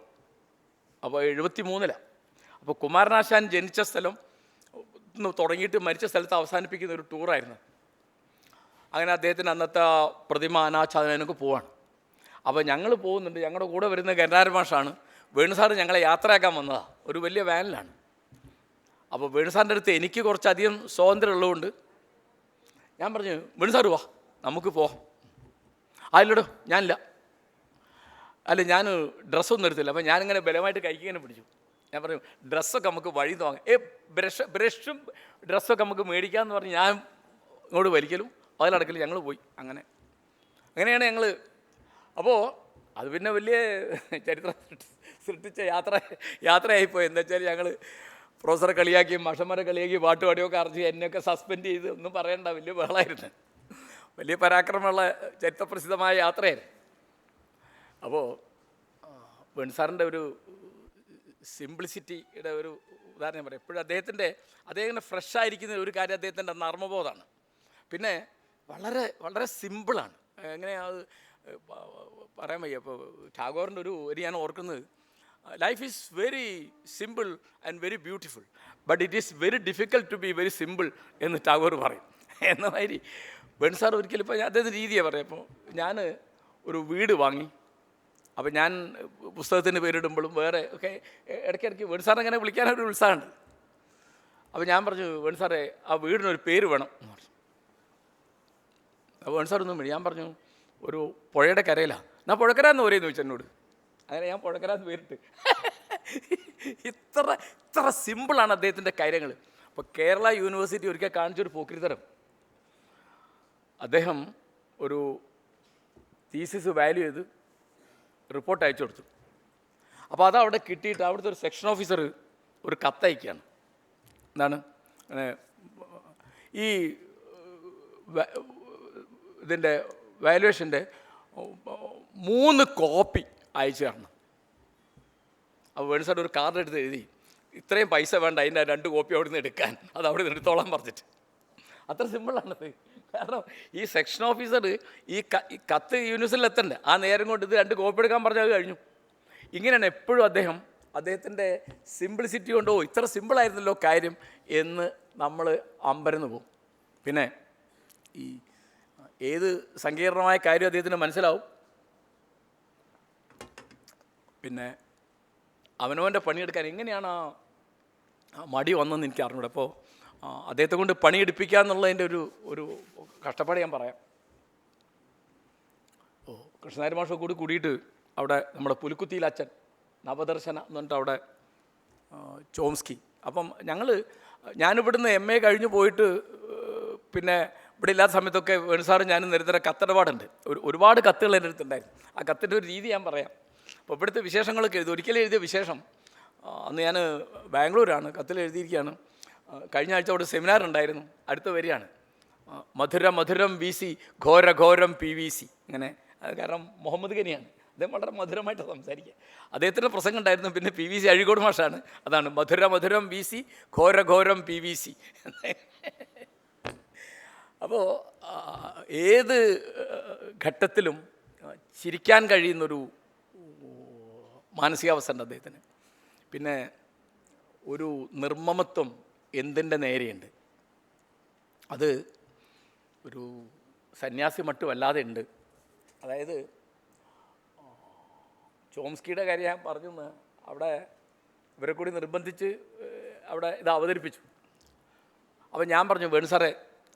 അപ്പോൾ 73. അപ്പോൾ കുമാരനാശാൻ ജനിച്ച സ്ഥലം തുടങ്ങിയിട്ട് മരിച്ച സ്ഥലത്ത് അവസാനിപ്പിക്കുന്ന ഒരു ടൂറായിരുന്നു. അങ്ങനെ അദ്ദേഹത്തിന് അന്നത്തെ പ്രതിമ അനാച്ഛാദനക്ക് പോവാണ്. അപ്പോൾ ഞങ്ങൾ പോകുന്നുണ്ട്. ഞങ്ങളുടെ കൂടെ വരുന്ന ഗംഗാധര മാഷാണ്. വേണുസാർ ഞങ്ങളെ യാത്രയാക്കാൻ വന്നതാണ്, ഒരു വലിയ വാനിലാണ്. അപ്പോൾ വേണുസാറിൻ്റെ അടുത്ത് എനിക്ക് കുറച്ചധികം സ്വാതന്ത്ര്യം ഉള്ളതുകൊണ്ട് ഞാൻ പറഞ്ഞു, വേണുസാർ വാ നമുക്ക് പോവാം. അതിലൂടെ ഞാനില്ല, അല്ല ഞാൻ ഡ്രസ്സൊന്നും എടുത്തില്ല. അപ്പോൾ ഞാനിങ്ങനെ ബലമായിട്ട് കൈക്കിങ്ങനെ പിടിച്ചു. ഞാൻ പറഞ്ഞു, ഡ്രസ്സൊക്കെ നമുക്ക് വഴി വാങ്ങാം, ബ്രഷും ഡ്രസ്സൊക്കെ നമുക്ക് മേടിക്കാമെന്ന് പറഞ്ഞ് ഞാൻ ഇങ്ങോട്ട് വലിക്കലും അതിലടക്കലും ഞങ്ങൾ പോയി. അങ്ങനെയാണ് ഞങ്ങൾ. അപ്പോൾ അത് പിന്നെ വലിയ ചരിത്രം സൃഷ്ടിച്ച യാത്രയായിപ്പോയി. എന്താ വെച്ചാൽ ഞങ്ങൾ പ്രൊഫസറെ കളിയാക്കിയും മാഷന്മാരെ കളിയാക്കി പാട്ട് പാടിയൊക്കെ അറിഞ്ഞ് എന്നെയൊക്കെ സസ്പെൻഡ് ചെയ്ത് ഒന്നും പറയണ്ട, വലിയ ബഹളമായിരുന്നു. വലിയ പരാക്രമമുള്ള ചരിത്രപ്രസിദ്ധമായ യാത്രയായിരുന്നു. അപ്പോൾ വേണുസാറിൻ്റെ ഒരു സിംപ്ലിസിറ്റിയുടെ ഒരു ഉദാഹരണം പറയാം. എപ്പോഴും അദ്ദേഹത്തിൻ്റെ ഫ്രഷായിരിക്കുന്ന ഒരു കാര്യം അദ്ദേഹത്തിൻ്റെ നർമ്മബോധമാണ്. പിന്നെ വളരെ വളരെ സിമ്പിളാണ്. എങ്ങനെയാണ് പറയാൻ വയ്യ. ഇപ്പോൾ ടാഗോറിൻ്റെ ഒരു ഞാൻ ഓർക്കുന്നത്, life is very simple and very beautiful, but it is very difficult to be very simple എന്ന് ടാഗോർ പറയും. എന്ന മാതിരി വേണുസാർ ഒരിക്കലും ഇപ്പോൾ അദ്ദേഹത്തിൻ്റെ രീതിയാണ് പറയാം. അപ്പോൾ ഞാൻ ഒരു വീട് വാങ്ങി. അപ്പോൾ ഞാൻ പുസ്തകത്തിന് പേരിടുമ്പോഴും വേറെ ഒക്കെ ഇടയ്ക്കിടയ്ക്ക് വേണുസാറിനെ അങ്ങനെ വിളിക്കാനൊരു ഉത്സാഹമുണ്ട്. അപ്പോൾ ഞാൻ പറഞ്ഞു, വേണുസാറേ ആ വീടിനൊരു പേര് വേണം എന്ന് പറഞ്ഞു. അപ്പോൾ വേണുസാറൊന്നും വേണ്ടി ഞാൻ പറഞ്ഞു, ഒരു പുഴയുടെ കരയിലാണ്. ഞാൻ പുഴക്കരാന്ന് പറയുന്നു ചോദിച്ചു എന്നോട്. അങ്ങനെ ഞാൻ പുഴക്കരാന്ന് പേരിട്ട്. ഇത്ര സിമ്പിളാണ് അദ്ദേഹത്തിൻ്റെ കാര്യങ്ങൾ. അപ്പോൾ കേരള യൂണിവേഴ്സിറ്റി ഒരിക്കൽ കാണിച്ചൊരു പോക്രിത്തരം, അദ്ദേഹം ഒരു തീസിസ് വാല്യൂ ചെയ്ത് റിപ്പോർട്ട് അയച്ചു കൊടുത്തു. അപ്പോൾ അതവിടെ കിട്ടിയിട്ട് അവിടുത്തെ ഒരു സെക്ഷൻ ഓഫീസർ ഒരു കത്തയക്കുകയാണ്. എന്താണ്, ഈ ഇതിൻ്റെ വാല്യുവേഷൻ്റെ 3 കോപ്പി അയച്ചു തരണം. അപ്പോൾ വേണുസാർ ഒരു കാർഡ് എടുത്ത് എഴുതി, ഇത്രയും പൈസ വേണ്ട, അതിൻ്റെ 2 കോപ്പി അവിടെ നിന്ന് എടുക്കാൻ, അത് അവിടെ നിന്ന് എടുത്തോളാൻ പറഞ്ഞിട്ട്. അത്ര സിമ്പിളാണത്. കാരണം ഈ സെക്ഷൻ ഓഫീസർ ഈ കത്ത് യൂണിവേഴ്സിറ്റിയിൽ എത്തണ്ടേ, ആ നേരം കൊണ്ട് ഇത് 2 കോപ്പി എടുക്കാൻ പറഞ്ഞാൽ അത് കഴിഞ്ഞു. ഇങ്ങനെയാണ് എപ്പോഴും അദ്ദേഹത്തിൻ്റെ സിംപ്ലിസിറ്റി കൊണ്ടോ ഇത്ര സിമ്പിളായിരുന്നല്ലോ കാര്യം എന്ന് നമ്മൾ അമ്പരന്ന് പോകും. പിന്നെ ഈ ഏത് സങ്കീർണമായ കാര്യം അദ്ദേഹത്തിന് മനസ്സിലാവും. പിന്നെ അവനവൻ്റെ പണിയെടുക്കാൻ എങ്ങനെയാണ് ആ മടി വന്നതെന്ന് എനിക്ക് അറിഞ്ഞൂടെ. അപ്പോൾ അദ്ദേഹത്തെ കൊണ്ട് പണിയെടുപ്പിക്കുക എന്നുള്ളതിൻ്റെ ഒരു കഷ്ടപ്പാട് ഞാൻ പറയാം. കൃഷ്ണനായർ മാഷൊക്കെ കൂടിയിട്ട് അവിടെ നമ്മുടെ പുലിക്കുത്തിയിൽ അച്ഛൻ നവദർശന എന്ന് പറഞ്ഞിട്ട് അവിടെ ചോംസ്കി. അപ്പം ഞാനിവിടുന്ന് MA കഴിഞ്ഞ് പോയിട്ട് പിന്നെ ഇവിടെ ഇല്ലാത്ത സമയത്തൊക്കെ വേണുസാറും ഞാനും നിരന്തരം കത്തിടപാടുണ്ട്. ഒരുപാട് കത്തുകൾ എൻ്റെ അടുത്തുണ്ടായിരുന്നു. ആ കത്തിൻ്റെ ഒരു രീതി ഞാൻ പറയാം. അപ്പോൾ ഇവിടുത്തെ വിശേഷങ്ങളൊക്കെ ഒരിക്കലും എഴുതിയ വിശേഷം, അന്ന് ഞാൻ ബാംഗ്ലൂരാണ്, കത്തിൽ എഴുതിയിരിക്കുകയാണ്. കഴിഞ്ഞ ആഴ്ച അവിടെ സെമിനാർ ഉണ്ടായിരുന്നു. അടുത്ത വരികയാണ്, മധുരം മധുരം VC, ഘോര ഘോരം PVC. ഇങ്ങനെ, കാരണം മുഹമ്മദ് ഖനിയാണ്, അദ്ദേഹം വളരെ മധുരമായിട്ട് സംസാരിക്കുക. അദ്ദേഹത്തിൻ്റെ പ്രസംഗം ഉണ്ടായിരുന്നു. പിന്നെ PVC അഴീക്കോട് മാഷാണ്. അതാണ് മധുര മധുരം VC, ഘോര ഘോരം PVC. അപ്പോൾ ഏത് ഘട്ടത്തിലും ചിരിക്കാൻ കഴിയുന്നൊരു മാനസികാവസ്ഥ ഉണ്ട് അദ്ദേഹത്തിന്. പിന്നെ ഒരു നിർമ്മമത്വം എന്തിൻ്റെ നേരെയുണ്ട്, അത് ഒരു സന്യാസി മട്ടുമല്ലാതെ ഉണ്ട്. അതായത് ചോംസ്കിയുടെ കാര്യം ഞാൻ പറഞ്ഞു, അവിടെ ഇവരെ കൂടി നിർബന്ധിച്ച് അവിടെ ഇത് അവതരിപ്പിച്ചു. അപ്പോൾ ഞാൻ പറഞ്ഞു, വേണു സാറേ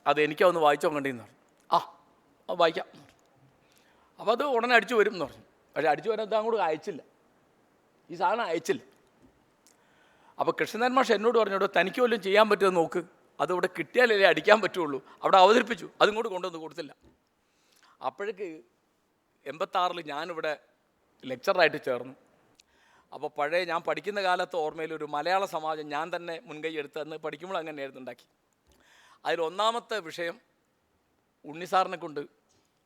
അത് എനിക്കതൊന്ന് വായിച്ചോ കണ്ടിന്ന് പറഞ്ഞു. അത് വായിക്കാം. അപ്പോൾ അത് ഉടനെ അടിച്ചു വരും എന്ന് പറഞ്ഞു. പക്ഷേ അടിച്ചു വരാൻ ഇത് അങ്ങോട്ട് അയച്ചില്ല, ഈ സാധനം അയച്ചില്ല. അപ്പോൾ കൃഷ്ണനായർ മാഷ് എന്നോട് പറഞ്ഞോട്ടോ, തനിക്ക് വല്ലതും ചെയ്യാൻ പറ്റുമെന്ന് നോക്ക്, അതിവിടെ കിട്ടിയാലല്ലേ അടിക്കാൻ പറ്റുള്ളൂ. അവിടെ അവതരിപ്പിച്ചു, അതിങ്ങോട്ട് കൊണ്ടുവന്ന് കൊടുത്തില്ല. അപ്പോഴേക്ക് 86 ഞാനിവിടെ ലെക്ചറായിട്ട് ചേർന്നു. അപ്പോൾ പഴയ ഞാൻ പഠിക്കുന്ന കാലത്ത് ഓർമ്മയിലൊരു മലയാള സമാജം ഞാൻ തന്നെ മുൻകൈ എടുത്തന്ന് പഠിക്കുമ്പോൾ അങ്ങനെയായിരുന്നു ഉണ്ടാക്കി. അതിൽ ഒന്നാമത്തെ വിഷയം ഉണ്ണിസാറിനെ കൊണ്ട്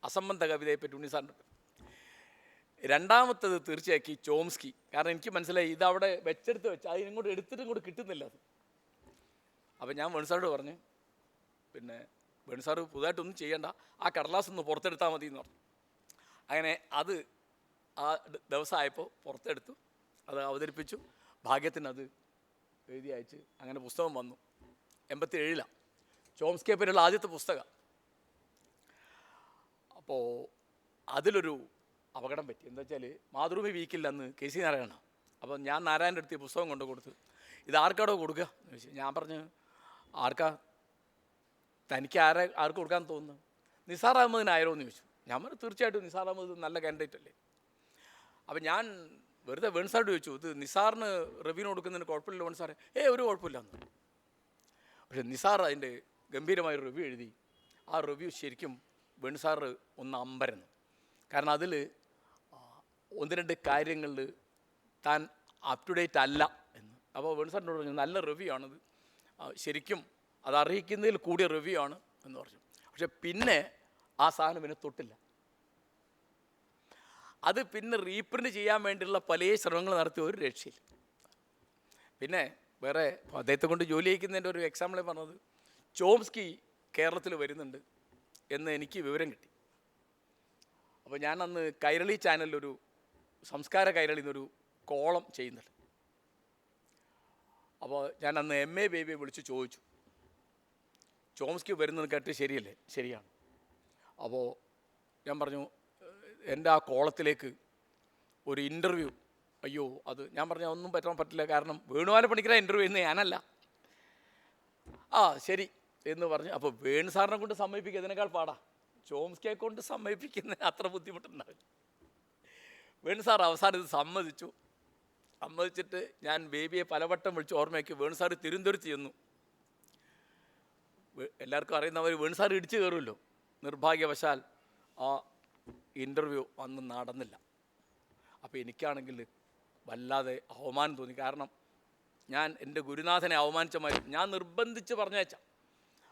അസംബന്ധ കവിതയെപ്പറ്റി ഉണ്ണിസാറിൻ്റെ. രണ്ടാമത്തത് തീർച്ചയാക്കി ചോംസ്കി. കാരണം എനിക്ക് മനസ്സിലായി ഇതവിടെ വെച്ചെടുത്ത് അതിനിങ്ങോട്ട് എടുത്തിട്ട് ഇങ്ങോട്ട് കിട്ടുന്നില്ല അത്. അപ്പോൾ ഞാൻ വേണുസാറോട് പറഞ്ഞു, പിന്നെ വേണുസാറ് പുതുതായിട്ടൊന്നും ചെയ്യേണ്ട, ആ കടലാസ് ഒന്ന് പുറത്തെടുത്താൽ മതി എന്ന് പറഞ്ഞു. അങ്ങനെ അത് ആ ദിവസമായപ്പോൾ പുറത്തെടുത്തു, അത് അവതരിപ്പിച്ചു. ഭാഗ്യത്തിന് അത് എഴുതി അയച്ച് അങ്ങനെ പുസ്തകം വന്നു. 87 ചോംസ്കിയെ പറ്റിയുള്ള ആദ്യത്തെ പുസ്തകം. അപ്പോൾ അതിലൊരു അപകടം പറ്റി. എന്താ വെച്ചാൽ മാതൃഭൂമി വീക്കിൽ അന്ന് KC നാരായണ. അപ്പോൾ ഞാൻ നാരായണൻ്റെ അടുത്ത് പുസ്തകം കൊണ്ട് കൊടുത്ത്, ഇത് ആർക്കാടോ കൊടുക്കുക എന്ന് ചോദിച്ചു. ഞാൻ പറഞ്ഞു, ആർക്കാ, തനിക്ക് ആർക്ക് കൊടുക്കാൻ തോന്നുന്നു? നിസാർ അഹമ്മദിനായാലോ എന്ന് ചോദിച്ചു. ഞാൻ പറഞ്ഞു, തീർച്ചയായിട്ടും നിസാർ അഹമ്മദ് നല്ല കാൻഡിഡേറ്റ് അല്ലേ. അപ്പം ഞാൻ വെറുതെ വേണുസാറോട് ചോദിച്ചു, ഇത് നിസാറിന് റിവ്യൂവിന് കൊടുക്കുന്നതിന് കുഴപ്പമില്ല വേണുസാറെ? ഒരു കുഴപ്പമില്ല എന്ന്. പക്ഷേ നിസാർ അതിൻ്റെ ഗംഭീരമായൊരു റിവ്യൂ എഴുതി. ആ റിവ്യൂ ശരിക്കും വേണുസാർ ഒന്ന് അമ്പരന്നു. കാരണം അതിൽ 1-2 കാര്യങ്ങളിൽ താൻ അപ് ടു ഡേറ്റ് അല്ല എന്ന്. അപ്പോൾ വേണുസാറിനോട് പറഞ്ഞു, നല്ല റിവ്യൂ ആണിത്, ശരിക്കും അത് അർഹിക്കുന്നതിൽ കൂടിയ റിവ്യൂ ആണ് എന്ന് പറഞ്ഞു. പക്ഷെ പിന്നെ ആ സാധനം പിന്നെ തൊട്ടില്ല. അത് പിന്നെ റീപ്രിൻ്റ് ചെയ്യാൻ വേണ്ടിയുള്ള പല ശ്രമങ്ങൾ നടത്തിയ ഒരു രക്ഷയില്ല. പിന്നെ വേറെ അദ്ദേഹത്തെ കൊണ്ട് ജോലി ചെയ്യിക്കുന്നതിൻ്റെ ഒരു എക്സാമ്പിളെ പറഞ്ഞത്, ചോംസ്കി കേരളത്തിൽ വരുന്നുണ്ട് എന്ന് എനിക്ക് വിവരം കിട്ടി. അപ്പോൾ ഞാൻ അന്ന് കൈരളി ചാനലിലൊരു സംസ്കാര കൈരളി എന്നൊരു കോളം ചെയ്യുന്നുണ്ട്. അപ്പോൾ ഞാൻ അന്ന് MA ബേബിയെ വിളിച്ച് ചോദിച്ചു, ചോംസ്കി വരുന്നത് കേട്ട് ശരിയല്ലേ? ശരിയാണ്. അപ്പോൾ ഞാൻ പറഞ്ഞു, എൻ്റെ ആ കോളത്തിലേക്ക് ഒരു ഇൻ്റർവ്യൂ, അയ്യോ അത് ഞാൻ പറഞ്ഞു ഒന്നും പറ്റില്ല, കാരണം വേണുഗോപാല പണിക്കര ഇൻ്റർവ്യൂ ചെയ്യുന്നത് ഞാനല്ല. ശരി എന്ന് പറഞ്ഞു. അപ്പോൾ വേണു സാറിനെ കൊണ്ട് സമ്മതിപ്പിക്കുക ഇതിനേക്കാൾ പാടാ, ചോംസ്കിയെ കൊണ്ട് സമ്മതിപ്പിക്കുന്നതിന് അത്ര ബുദ്ധിമുട്ടുണ്ടാവില്ല. വേണു സാർ അവസാനം ഇത് സമ്മതിച്ചിട്ട് ഞാൻ ബേബിയെ പലവട്ടം വിളിച്ച് ഓർമ്മയാക്കി. വേണു സാർ തിരുവനന്തപുരത്ത് ചെന്നു. എല്ലാവർക്കും അറിയുന്നവർ വേണു സാർ ഇടിച്ചു കയറുമല്ലോ. നിർഭാഗ്യവശാൽ ആ ഇൻ്റർവ്യൂ അന്ന് നടന്നില്ല. അപ്പോൾ എനിക്കാണെങ്കിൽ വല്ലാതെ അവമാനം തോന്നി. കാരണം ഞാൻ എൻ്റെ ഗുരുനാഥനെ അവമാനിച്ച മാതിരി ഞാൻ നിർബന്ധിച്ച് പറഞ്ഞയച്ച.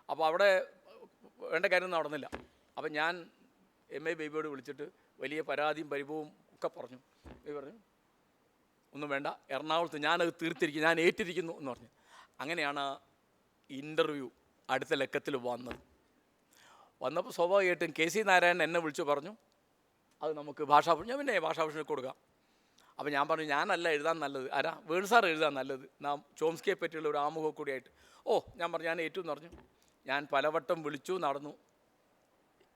അപ്പോൾ അവിടെ വേണ്ട കാര്യമൊന്നും നടന്നില്ല. അപ്പം ഞാൻ MA ബേബിയോട് വിളിച്ചിട്ട് വലിയ പരാതിയും പരിഭവവും ഒക്കെ പറഞ്ഞു. ബേബി പറഞ്ഞു, ഒന്നും വേണ്ട, എറണാകുളത്ത് ഞാനത് തീർത്തിരിക്കുന്നു, ഞാൻ ഏറ്റിരിക്കുന്നു എന്ന് പറഞ്ഞു. അങ്ങനെയാണ് ആ ഇൻ്റർവ്യൂ അടുത്ത ലക്കത്തിൽ വന്നപ്പോൾ സ്വാഭാവികമായിട്ടും KC നാരായണൻ എന്നെ വിളിച്ചു പറഞ്ഞു, അത് നമുക്ക് ഞാൻ പിന്നെ ഭാഷാഭൂഷണിക്ക് കൊടുക്കാം. അപ്പോൾ ഞാൻ പറഞ്ഞു, ഞാനല്ല എഴുതാൻ നല്ലത്, വേണു സാർ എഴുതാൻ നല്ലത്, നാം ചോംസ്കിയെ പറ്റിയുള്ള ഒരു ആമുഖം കൂടിയായിട്ട്. ഞാൻ പറഞ്ഞു, ഞാൻ ഏറ്റവും പറഞ്ഞു. ഞാൻ പലവട്ടം വിളിച്ചു, നടന്നു,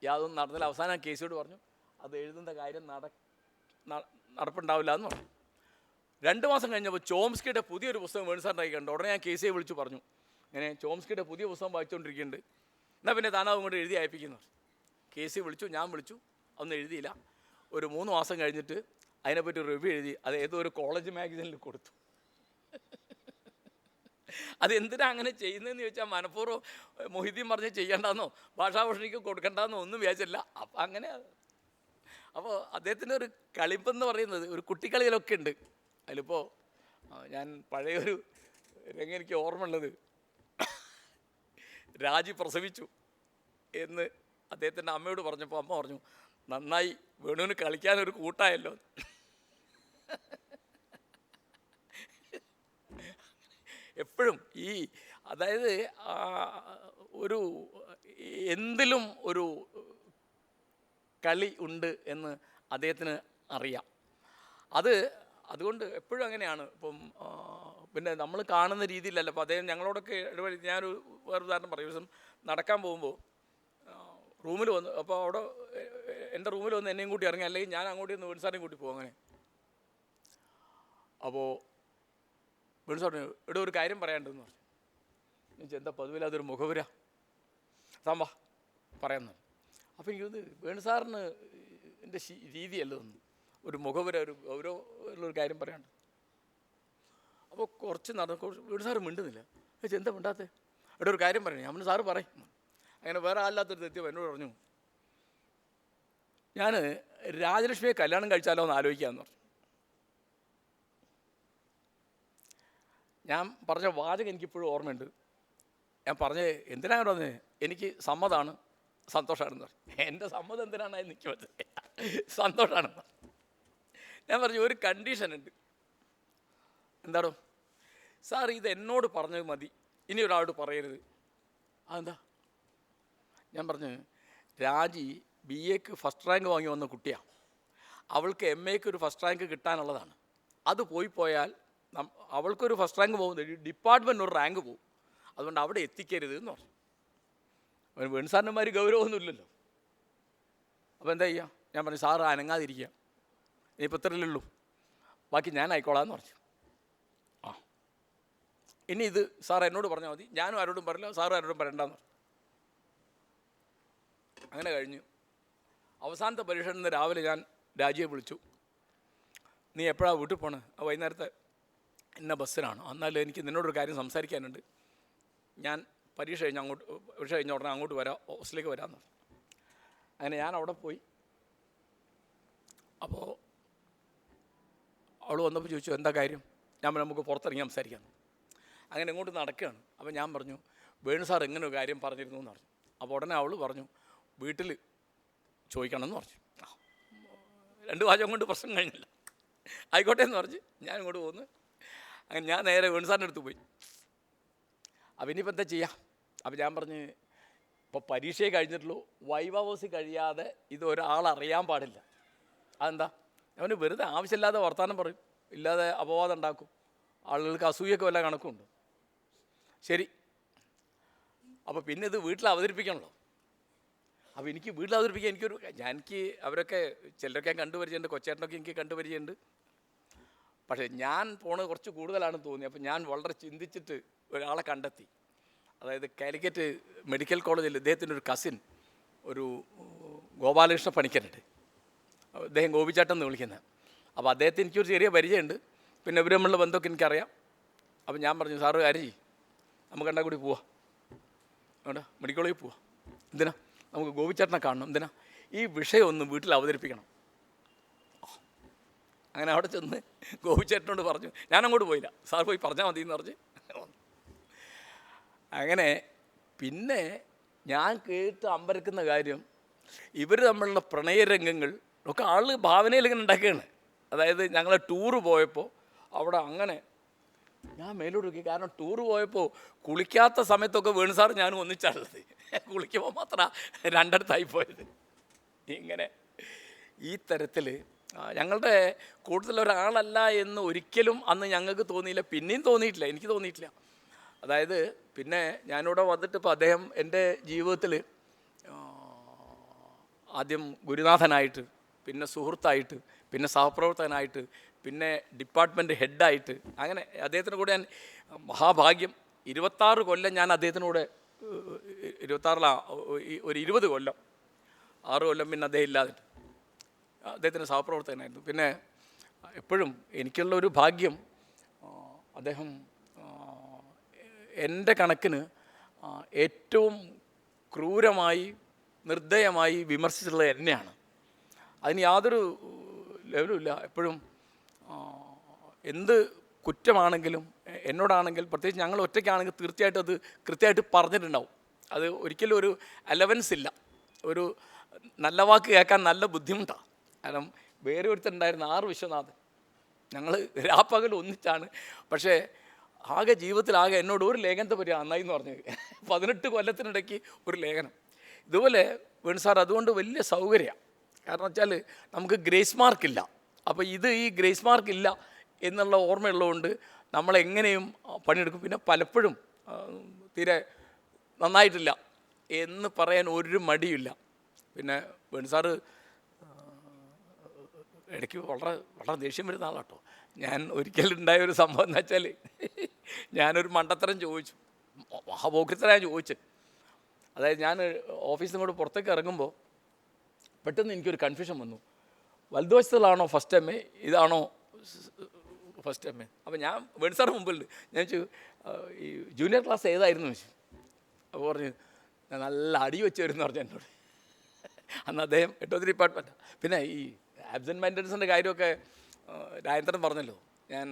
യാതൊന്നും നടന്നില്ല. അവസാനം KCയോട് പറഞ്ഞു, അത് എഴുതുന്ന കാര്യം നടപ്പുണ്ടാവില്ല എന്ന് പറഞ്ഞു. 2 മാസം കഴിഞ്ഞപ്പോൾ ചോംസ്കിയുടെ പുതിയൊരു പുസ്തകം വേണുസാറിൻ്റെ കൈ കണ്ടു. ഉടനെ ഞാൻ കെ സിയെ വിളിച്ച് പറഞ്ഞു, ഇങ്ങനെ ചോംസ്കിയുടെ പുതിയ പുസ്തകം വായിച്ചുകൊണ്ടിരിക്കുന്നുണ്ട്, എന്നാൽ പിന്നെ താനാവും കൊണ്ട് എഴുതി അയപ്പിക്കുന്നു. കെ സി വിളിച്ചു, ഞാൻ വിളിച്ചു, ഒന്നും എഴുതിയില്ല. ഒരു 3 മാസം കഴിഞ്ഞിട്ട് അതിനെപ്പറ്റി റിവ്യൂ എഴുതി, അത് ഏതോ ഒരു കോളേജ് മാഗസിനിൽ കൊടുത്തു. അതെന്തിനാ അങ്ങനെ ചെയ്യുന്നതെന്ന് ചോദിച്ചാൽ മനഃപൂർവ്വം മൊഹിദ്ദീൻ പറഞ്ഞ് ചെയ്യേണ്ടെന്നോ ഭാഷാഭൂഷണിക്ക് കൊടുക്കണ്ടെന്നോ ഒന്നും വിചാരിച്ചില്ല. അപ്പം അങ്ങനെ. അപ്പോൾ അദ്ദേഹത്തിൻ്റെ ഒരു കളിപ്പെന്ന് പറയുന്നത് ഒരു കുട്ടിക്കളിയിലൊക്കെ ഉണ്ട്. അതിലിപ്പോൾ ഞാൻ പഴയൊരു രംഗം എനിക്ക് ഓർമ്മ ഉള്ളത്, രാജി പ്രസവിച്ചു എന്ന് അദ്ദേഹത്തിൻ്റെ അമ്മയോട് പറഞ്ഞപ്പോൾ അമ്മ പറഞ്ഞു, നന്നായി വേണുവിന് കളിക്കാനൊരു കൂട്ടായല്ലോ. എപ്പോഴും ഈ അതായത് ഒരു എന്തിലും ഒരു കളി ഉണ്ട് എന്ന് അദ്ദേഹത്തിന് അറിയാം. അതുകൊണ്ട് എപ്പോഴും അങ്ങനെയാണ്. ഇപ്പം പിന്നെ നമ്മൾ കാണുന്ന രീതിയിലല്ല. അപ്പോൾ അദ്ദേഹം ഞങ്ങളോടൊക്കെ ഇടപെടി. ഞാനൊരു വേറെ ഉദാഹരണം പറയും. ദിവസം നടക്കാൻ പോകുമ്പോൾ റൂമിൽ വന്ന്, അപ്പോൾ അവിടെ എൻ്റെ റൂമിൽ വന്ന് എന്നെയും കൂട്ടി ഇറങ്ങി, അല്ലെങ്കിൽ ഞാൻ അങ്ങോട്ട് ഒന്ന് വേണുസാറിനെയും കൂട്ടി പോകും. അങ്ങനെ അപ്പോൾ വേണുസാറിന് ഇവിടെ ഒരു കാര്യം പറയാനുണ്ടെന്ന് പറഞ്ഞു. എനിക്ക് എന്താ പതിവില്ലാതൊരു മുഖവുര സാമ്പാ പറയാമെന്ന്. അപ്പോൾ എനിക്കൊന്ന് വേണുസാറിന് എൻ്റെ രീതിയല്ല തോന്നുന്നു, ഒരു മുഖവുര, ഒരു ഗൗരവമുള്ളൊരു കാര്യം പറയാണ്ട്. അപ്പോൾ കുറച്ച് വേണുസാറ് മിണ്ടുന്നില്ല. എന്താ മിണ്ടാത്തേ? ഇവിടെ ഒരു കാര്യം പറയണേ. അവന് സാറ് പറയും. അങ്ങനെ വേറെ ആളില്ലാത്തൊരു തെറ്റിയോ എന്നോട് പറഞ്ഞു, ഞാൻ രാജലക്ഷ്മിയെ കല്യാണം കഴിച്ചാലോ എന്ന് ആലോചിക്കാമെന്ന് പറഞ്ഞു. ഞാൻ പറഞ്ഞ വാചകം എനിക്കിപ്പോഴും ഓർമ്മയുണ്ട്. ഞാൻ പറഞ്ഞത് എന്തിനാണ് പറഞ്ഞത്, എനിക്ക് സമ്മതമാണ്, സന്തോഷമാണെന്ന് പറഞ്ഞു. എൻ്റെ സമ്മതം എന്തിനാണ് എനിക്ക് പറ്റുന്നത്, സന്തോഷമാണെന്ന്. ഞാൻ പറഞ്ഞു ഒരു കണ്ടീഷനുണ്ട്. എന്താണോ സാർ, ഇത് എന്നോട് പറഞ്ഞത് മതി, ഇനി ഒരാളോട് പറയരുത്. അതെന്താ? ഞാൻ പറഞ്ഞു, രാജി BA ഫസ്റ്റ് റാങ്ക് വാങ്ങി വന്ന കുട്ടിയാണ്. അവൾക്ക് MA ഒരു ഫസ്റ്റ് റാങ്ക് കിട്ടാനുള്ളതാണ്. അത് പോയാൽ അവൾക്കൊരു ഫസ്റ്റ് റാങ്ക് പോകുന്നത് ഡിപ്പാർട്ട്മെൻറ്റിന് ഒരു റാങ്ക് പോകും. അതുകൊണ്ട് അവിടെ എത്തിക്കരുത് എന്ന് പറഞ്ഞു. വേണുസാറിന്മാർ ഗൗരവമൊന്നുമില്ലല്ലോ. അപ്പോൾ എന്താ ചെയ്യുക? ഞാൻ പറഞ്ഞു, സാറ് അനങ്ങാതിരിക്കുക, ഇനിയിപ്പോൾ ഇത്രയല്ലേ ഉള്ളൂ, ബാക്കി ഞാൻ ആയിക്കോളാമെന്ന് പറഞ്ഞു. ഇനി ഇത് സാർ എന്നോട് പറഞ്ഞാൽ മതി, ഞാനും ആരോടും പറയില്ല, സാറും ആരോടും പറയണ്ടെന്ന് പറഞ്ഞു. അങ്ങനെ കഴിഞ്ഞു. അവസാനത്തെ പരീക്ഷയിൽ നിന്ന് രാവിലെ ഞാൻ രാജിയെ വിളിച്ചു. നീ എപ്പോഴാണ് വീട്ടിൽ പോണത്? വൈകുന്നേരത്തെ ഇന്ന ബസ്സിനാണ്. എന്നാൽ എനിക്ക് നിന്നോടൊരു കാര്യം സംസാരിക്കാനുണ്ട്. ഞാൻ പരീക്ഷ കഴിഞ്ഞ ഉടനെ അങ്ങോട്ട് വരാം, ഓഫീസിലേക്ക് വരാമെന്ന് പറഞ്ഞു. അങ്ങനെ ഞാൻ അവിടെ പോയി. അപ്പോൾ അവൾ വന്നപ്പോൾ ചോദിച്ചു, എന്താ കാര്യം? ഞാൻ നമുക്ക് പുറത്തിറങ്ങി സംസാരിക്കാം. അങ്ങനെ ഇങ്ങോട്ട് നടക്കുകയാണ്. അപ്പോൾ ഞാൻ പറഞ്ഞു, വേണു സാർ എങ്ങനെ ഒരു കാര്യം പറഞ്ഞിരുന്നു എന്ന് പറഞ്ഞു. അപ്പോൾ ഉടനെ അവൾ പറഞ്ഞു, വീട്ടിൽ ചോദിക്കണമെന്ന് പറഞ്ഞു. 2 വാചകം കൊണ്ട് പ്രശ്നം കഴിഞ്ഞില്ല. ആയിക്കോട്ടെ എന്ന് പറഞ്ഞ് ഞാൻ ഇങ്ങോട്ട് പോന്നു. അങ്ങനെ ഞാൻ നേരെ വേണു സാറിൻ്റെ അടുത്ത് പോയി. അപ്പോൾ ഇനിയിപ്പോൾ എന്താ ചെയ്യുക? അപ്പോൾ ഞാൻ പറഞ്ഞ്, ഇപ്പോൾ പരീക്ഷയെ കഴിഞ്ഞിട്ടുള്ളൂ, വൈവാവോസി കഴിയാതെ ഇത് ഒരാളറിയാൻ പാടില്ല. അതെന്താ? അവന് വെറുതെ ആവശ്യമില്ലാതെ വർത്തമാനം പറയും, ഇല്ലാതെ അപവാദം ഉണ്ടാക്കും, ആളുകൾക്ക് അസൂയൊക്കെ വല്ല കണക്കുണ്ട്. ശരി, അപ്പോൾ പിന്നെ ഇത് വീട്ടിൽ അവതരിപ്പിക്കണല്ലോ. അപ്പോൾ എനിക്ക് വീട്ടിൽ അവതരിപ്പിക്കാൻ എനിക്ക് അവരൊക്കെ ചിലരൊക്കെ കണ്ടുപരിചയമുണ്ട്, കൊച്ചേട്ടനൊക്കെ എനിക്ക് കണ്ടുപരിചയമുണ്ട്. പക്ഷേ ഞാൻ പോണത് കുറച്ച് കൂടുതലാണെന്ന് തോന്നി. അപ്പോൾ ഞാൻ വളരെ ചിന്തിച്ചിട്ട് ഒരാളെ കണ്ടെത്തി. അതായത് കാലിക്കറ്റ് മെഡിക്കൽ കോളേജിൽ ഇദ്ദേഹത്തിൻ്റെ ഒരു കസിൻ, ഒരു ഗോപാലകൃഷ്ണ പണിക്കരുണ്ട്, അദ്ദേഹം ഗോപിച്ചേട്ടൻ എന്ന് വിളിക്കുന്നത്. അപ്പോൾ അദ്ദേഹത്തിന് എനിക്കൊരു ചെറിയ പരിചയമുണ്ട്, പിന്നെ ഇവർ തമ്മിലുള്ള ബന്ധമൊക്കെ എനിക്കറിയാം. അപ്പോൾ ഞാൻ പറഞ്ഞു, സാറ് കാര്യം ചെയ്യും, നമുക്ക് രണ്ടാം കൂടി പോവാം, വേണ്ട മെഡിക്കൽ കോളേജിൽ പോവാം. എന്തിനാ? നമുക്ക് ഗോപിച്ചേട്ടനെ കാണണം. എന്തിനാ? ഈ വിഷയം ഒന്ന് വീട്ടിൽ അവതരിപ്പിക്കണം. അങ്ങനെ അവിടെ ചെന്ന് ഗോപിച്ചേട്ടനോട് പറഞ്ഞു. ഞാനങ്ങോട്ട് പോയില്ല, സാർ പോയി പറഞ്ഞാൽ മതി എന്ന് പറഞ്ഞ്. അങ്ങനെ പിന്നെ ഞാൻ കേട്ട് അമ്പരക്കുന്ന കാര്യം, ഇവർ തമ്മിലുള്ള പ്രണയരംഗങ്ങൾ ഒക്കെ ആൾ ഭാവനയിൽ ഇങ്ങനെ ഉണ്ടാക്കുകയാണ്. അതായത് ഞങ്ങൾ ടൂറ് പോയപ്പോൾ അവിടെ അങ്ങനെ ഞാൻ മേലോട്ട് നോക്കി. കാരണം ടൂറ് പോയപ്പോൾ കുളിക്കാത്ത സമയത്തൊക്കെ വേണു സാർ ഞാനും ഒന്നിച്ചാണുള്ളത്. കുളിക്കുമ്പോൾ മാത്രം രണ്ടിടത്തായി പോയത്. ഇങ്ങനെ ഈ തരത്തിൽ ഞങ്ങളുടെ കൂടുതലൊരാളല്ല എന്ന് ഒരിക്കലും അന്ന് ഞങ്ങൾക്ക് തോന്നിയില്ല, പിന്നെയും തോന്നിയിട്ടില്ല, എനിക്ക് തോന്നിയിട്ടില്ല. അതായത് പിന്നെ ഞാനിവിടെ വന്നിട്ട് ഇപ്പോൾ അദ്ദേഹം എൻ്റെ ജീവിതത്തിൽ ആദ്യം ഗുരുനാഥനായിട്ട്, പിന്നെ സുഹൃത്തായിട്ട്, പിന്നെ സഹപ്രവർത്തകനായിട്ട്, പിന്നെ ഡിപ്പാർട്ട്മെൻറ്റ് ഹെഡായിട്ട്, അങ്ങനെ അദ്ദേഹത്തിൻ്റെ കൂടെ ഞാൻ മഹാഭാഗ്യം 26 കൊല്ലം ഞാൻ അദ്ദേഹത്തിൻ്റെ കൂടെ 26 ഒരു 20 കൊല്ലം 6 കൊല്ലം പിന്നെ അദ്ദേഹം ഇല്ലാതെ അദ്ദേഹത്തിൻ്റെ സഹപ്രവർത്തകനായിരുന്നു. പിന്നെ എപ്പോഴും എനിക്കുള്ള ഒരു ഭാഗ്യം, അദ്ദേഹം എൻ്റെ കണക്കിന് ഏറ്റവും ക്രൂരമായി നിർദ്ദയമായി വിമർശിച്ചിട്ടുള്ളത് എന്നെയാണ്. അതിന് യാതൊരു ലെവലുമില്ല. എപ്പോഴും എന്ത് കുറ്റമാണെങ്കിലും എന്നോടാണെങ്കിൽ, പ്രത്യേകിച്ച് ഞങ്ങൾ ഒറ്റയ്ക്കാണെങ്കിൽ തീർച്ചയായിട്ടും അത് കൃത്യമായിട്ട് പറഞ്ഞിട്ടുണ്ടാവും. അത് ഒരിക്കലും ഒരു അലവൻസ് ഇല്ല. ഒരു നല്ല വാക്ക് കേൾക്കാൻ നല്ല ബുദ്ധിമുട്ടാണ്. കാരണം വേറെ ഒരുത്തരുണ്ടായിരുന്നു, ആർ വിശ്വനാഥൻ. ഞങ്ങൾ രാപ്പകൽ ഒന്നിച്ചാണ്. പക്ഷേ ആകെ ജീവിതത്തിലാകെ എന്നോട് ഒരു ലേഖനത്തെ പറ്റി നന്നായി എന്ന് പറഞ്ഞത് 18 കൊല്ലത്തിനിടയ്ക്ക് ഒരു ലേഖനം. ഇതുപോലെ വേണു സാർ അതുകൊണ്ട് വലിയ സൗകര്യമാണ്. കാരണം വെച്ചാൽ നമുക്ക് ഗ്രേസ് മാർക്കില്ല. അപ്പോൾ ഈ ഗ്രേസ് മാർക്കില്ല എന്നുള്ള ഓർമ്മയുള്ളതുകൊണ്ട് നമ്മളെങ്ങനെയും പണിയെടുക്കും. പിന്നെ പലപ്പോഴും തീരെ നന്നായിട്ടില്ല എന്ന് പറയാൻ ഒരു മടിയില്ല. പിന്നെ വേണു സാറ് ഇടയ്ക്ക് വളരെ വളരെ ദേഷ്യം വരുന്ന ആളാണ് കേട്ടോ. ഞാൻ ഒരിക്കലുണ്ടായ ഒരു സംഭവം എന്ന് വെച്ചാൽ, ഞാനൊരു മണ്ടത്തരം ചോദിച്ചു, മഹാപോക്രിത്തരായി ചോദിച്ചു. അതായത് ഞാൻ ഓഫീസിൽ നിന്ന് കൂടെ പുറത്തേക്ക് ഇറങ്ങുമ്പോൾ പെട്ടെന്ന് എനിക്കൊരു കൺഫ്യൂഷൻ വന്നു. വലതുവശത്തുള്ളതാണോ ഫസ്റ്റ് എം എ, ഇതാണോ ഫസ്റ്റ് എം എ? അപ്പോൾ ഞാൻ വേണു സാറിന് മുമ്പിലുണ്ട്. ഞാൻ ചോദിച്ചു, ഈ ജൂനിയർ ക്ലാസ് ഏതായിരുന്നു ചോദിച്ചു. അപ്പോൾ പറഞ്ഞു, ഞാൻ നല്ല അടി വെച്ച് വരുമെന്ന് പറഞ്ഞു എന്നോട്. അന്ന് അദ്ദേഹം 8th ഡിപ്പാർട്ട്മെൻറ്റ്. പിന്നെ ഈ ആബ്സെൻറ്റ് മൈൻഡൻസിൻ്റെ കാര്യമൊക്കെ രാജേന്ദ്രൻ പറഞ്ഞല്ലോ. ഞാൻ